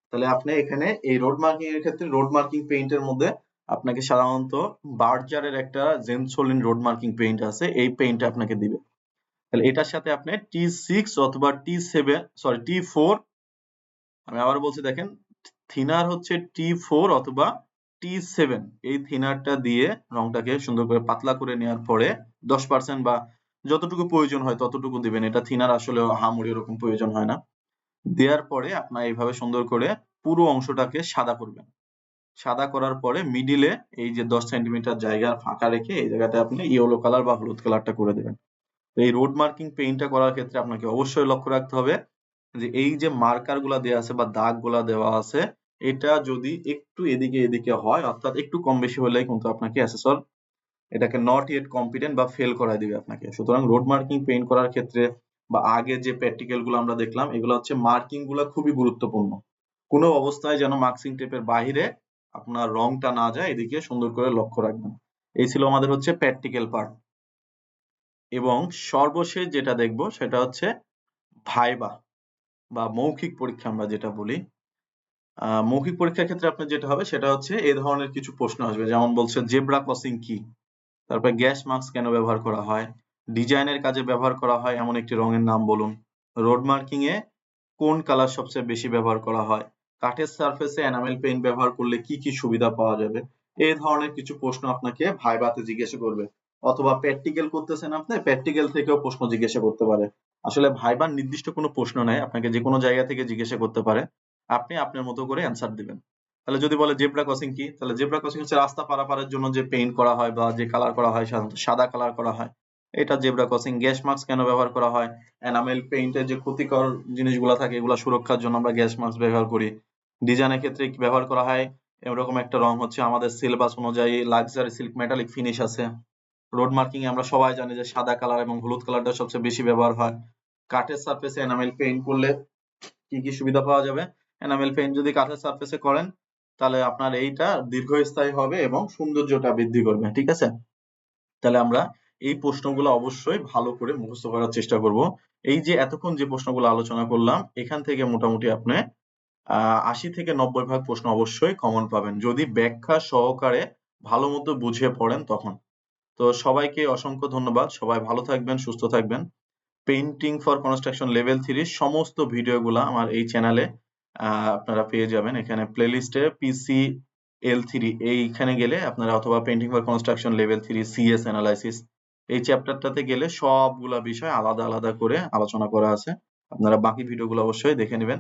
তাহলে আপনি এখানে এই রোড মার্কিং এর ক্ষেত্রে রোড মার্কিং পেইন্টের মধ্যে আপনাকে সাধারণত বার্জারের একটা জেনসোলিন রোড মার্কিং পেইন্ট আছে, এই পেইন্টটা আপনাকে দিবে। তাহলে এটার সাথে আপনি T6 অথবা T4, আমি আবার বলছি দেখেন, থিনার হচ্ছে T4 অথবা T7, এই থিনারটা দিয়ে রংটাকে সুন্দর করে পাতলা করে নেওয়ার পরে 10% বা যতটুকু প্রয়োজন হয় ততটুকু দিবেন। এটা থিনার আসলে আহামরি ওরকম প্রয়োজন হয় না। দেওয়ার পরে আপনার এইভাবে সুন্দর করে পুরো অংশটাকে সাদা করবেন। সাদা করার পরে মিডিলে এই যে 10 সেন্টিমিটার জায়গা ফাঁকা রেখে এই জায়গাতে আপনি ইয়েলো কালার বা হলুদ কালারটা করে দেবেন। এই রোড মার্কিং পেইন্টটা করার ক্ষেত্রে আপনাকে অবশ্যই লক্ষ্য রাখতে হবে যে এই যে মার্কার গুলা দেওয়া আছে বা দাগ গুলা দেওয়া আছে, এটা যদি একটু এদিকে এদিকে হয়, অর্থাৎ একটু কম বেশি হলে কিন্তু আপনাকে অ্যাসেসর এটাকে নট ইয়েট কম্পিটেন্ট বা ফেল করায় দিবে আপনাকে। সুতরাং রোড মার্কিং পেইন্ট করার ক্ষেত্রে বা আগে যে প্র্যাকটিক্যাল গুলো আমরা দেখলাম, এগুলো হচ্ছে মার্কিং গুলা খুবই গুরুত্বপূর্ণ। কোনো অবস্থায় যেন মার্কিং টেপের বাইরে আপনার রংটা না যায়, এদিকে সুন্দর করে লক্ষ্য রাখবেন। এই ছিল আমাদের হচ্ছে প্র্যাকটিক্যাল পার্ট। এবং সর্বশেষ যেটা দেখব সেটা হচ্ছে ভাইবা বা মৌখিক পরীক্ষা আমরা যেটা বলি। মৌখিক পরীক্ষার ক্ষেত্রে আপনার যেটা হবে সেটা হচ্ছে এই ধরনের কিছু প্রশ্ন আসবে, যেমন বলছে জেব্রা ক্রসিং কি, তারপর গ্যাস মাস্ক কেন ব্যবহার করা হয়, ডিজাইনের কাজে ব্যবহার করা হয় এমন একটি রঙের নাম বলুন, রোড মার্কিং এ কোন কালার সবচেয়ে বেশি ব্যবহার করা হয়, কাঠের সারফেসে এনামেল পেইন্ট ব্যবহার করলে কি কি সুবিধা পাওয়া যাবে। এই ধরনের কিছু প্রশ্ন আপনাকে ভাইভাতে জিজ্ঞাসা করবে, অথবা প্র্যাকটিক্যাল করতেছেন আপনি, প্র্যাকটিক্যাল থেকেও প্রশ্ন জিজ্ঞাসা করতে পারে। আসলে ভাইবার নির্দিষ্ট কোনো প্রশ্ন নাই, আপনাকে যে কোনো জায়গা থেকে জিজ্ঞাসা করতে পারে, আপনি আপনার মতো করে অ্যান্সার দিবেন। তাহলে যদি বলে জেব্রা ক্রসিং কি, তাহলে জেব্রা ক্রসিং হচ্ছে রাস্তা পারাপারের জন্য যে পেইন্ট করা হয় বা যে কালার করা হয়, সাধারণত সাদা কালার করা হয়, এটা জেব্রা ক্রসিং। গ্যাস মাস্ক কেন ব্যবহার করা হয়, এনামেল পেইন্টের যে ক্ষতিকর জিনিসগুলো থাকে এগুলো সুরক্ষার জন্য আমরা গ্যাস মাস্ক ব্যবহার করি। ডিজাইনের ক্ষেত্রে কি ব্যবহার করা হয়, এরকম একটা রং হচ্ছে আমাদের সিলেবাস অনুযায়ী লাক্সারি সিল্ক মেটালিক ফিনিশ আছে। রোড মার্কিং এ আমরা সবাই জানি যে সাদা কালার এবং হলুদ কালারটা সবচেয়ে বেশি ব্যবহার হয়। কাঠের সারফেসে এনামেল পেইন্ট করলে কি কি সুবিধা পাওয়া যাবে, এনামেল পেইন্ট যদি কাঠের সারফেসে করেন তাহলে আপনার এইটা দীর্ঘস্থায়ী হবে এবং সৌন্দর্যটা বৃদ্ধি করবে। ঠিক আছে, তাহলে আমরা এই প্রশ্নগুলো অবশ্যই ভালো করে মুখস্থ করার চেষ্টা করব। এই যে এতক্ষণ যে প্রশ্নগুলো আলোচনা করলাম, এখান থেকে মোটামুটি আপনি 80 থেকে 90 ভাগ প্রশ্ন অবশ্যই কমন পাবেন, যদি ব্যাখ্যা সহকারে ভালো মতো বুঝে পড়েন তখন। তো সবাইকে অসংখ্য ধন্যবাদ, সবাই ভালো থাকবেন, সুস্থ থাকবেন। পেইন্টিং ফর কনস্ট্রাকশন লেভেল 3 সমস্ত ভিডিওগুলো আমার এই চ্যানেলে আপনারা পেয়ে যাবেন। এখানে প্লেলিস্টে PCL3 এইখানে গেলে আপনারা, অথবা painting for construction level 3 CS analysis, এই চ্যাপ্টারটাতে গেলে সবগুলা বিষয় আলাদা আলাদা করে আলোচনা করা আছে। আপনারা বাকি ভিডিওগুলো অবশ্যই দেখে নেবেন।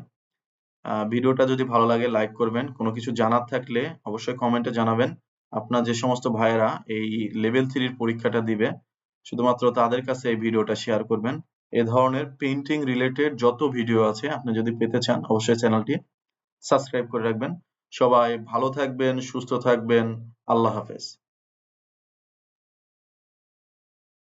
ভিডিওটা যদি ভালো লাগে লাইক করবেন, কোনো কিছু জানার থাকলে অবশ্যই কমেন্টে জানাবেন। আপনার যে সমস্ত ভাইয়েরা এই লেভেল 3 এর পরীক্ষাটা দিবে, শুধুমাত্র তাদের কাছে এই ভিডিওটা শেয়ার করবেন। এ ধরনের পেইন্টিং রিলেটেড যত ভিডিও আছে আপনি যদি পেতে চান অবশ্যই চ্যানেলটি সাবস্ক্রাইব করে রাখবেন। সবাই ভালো থাকবেন, সুস্থ থাকবেন। আল্লাহ হাফেজ।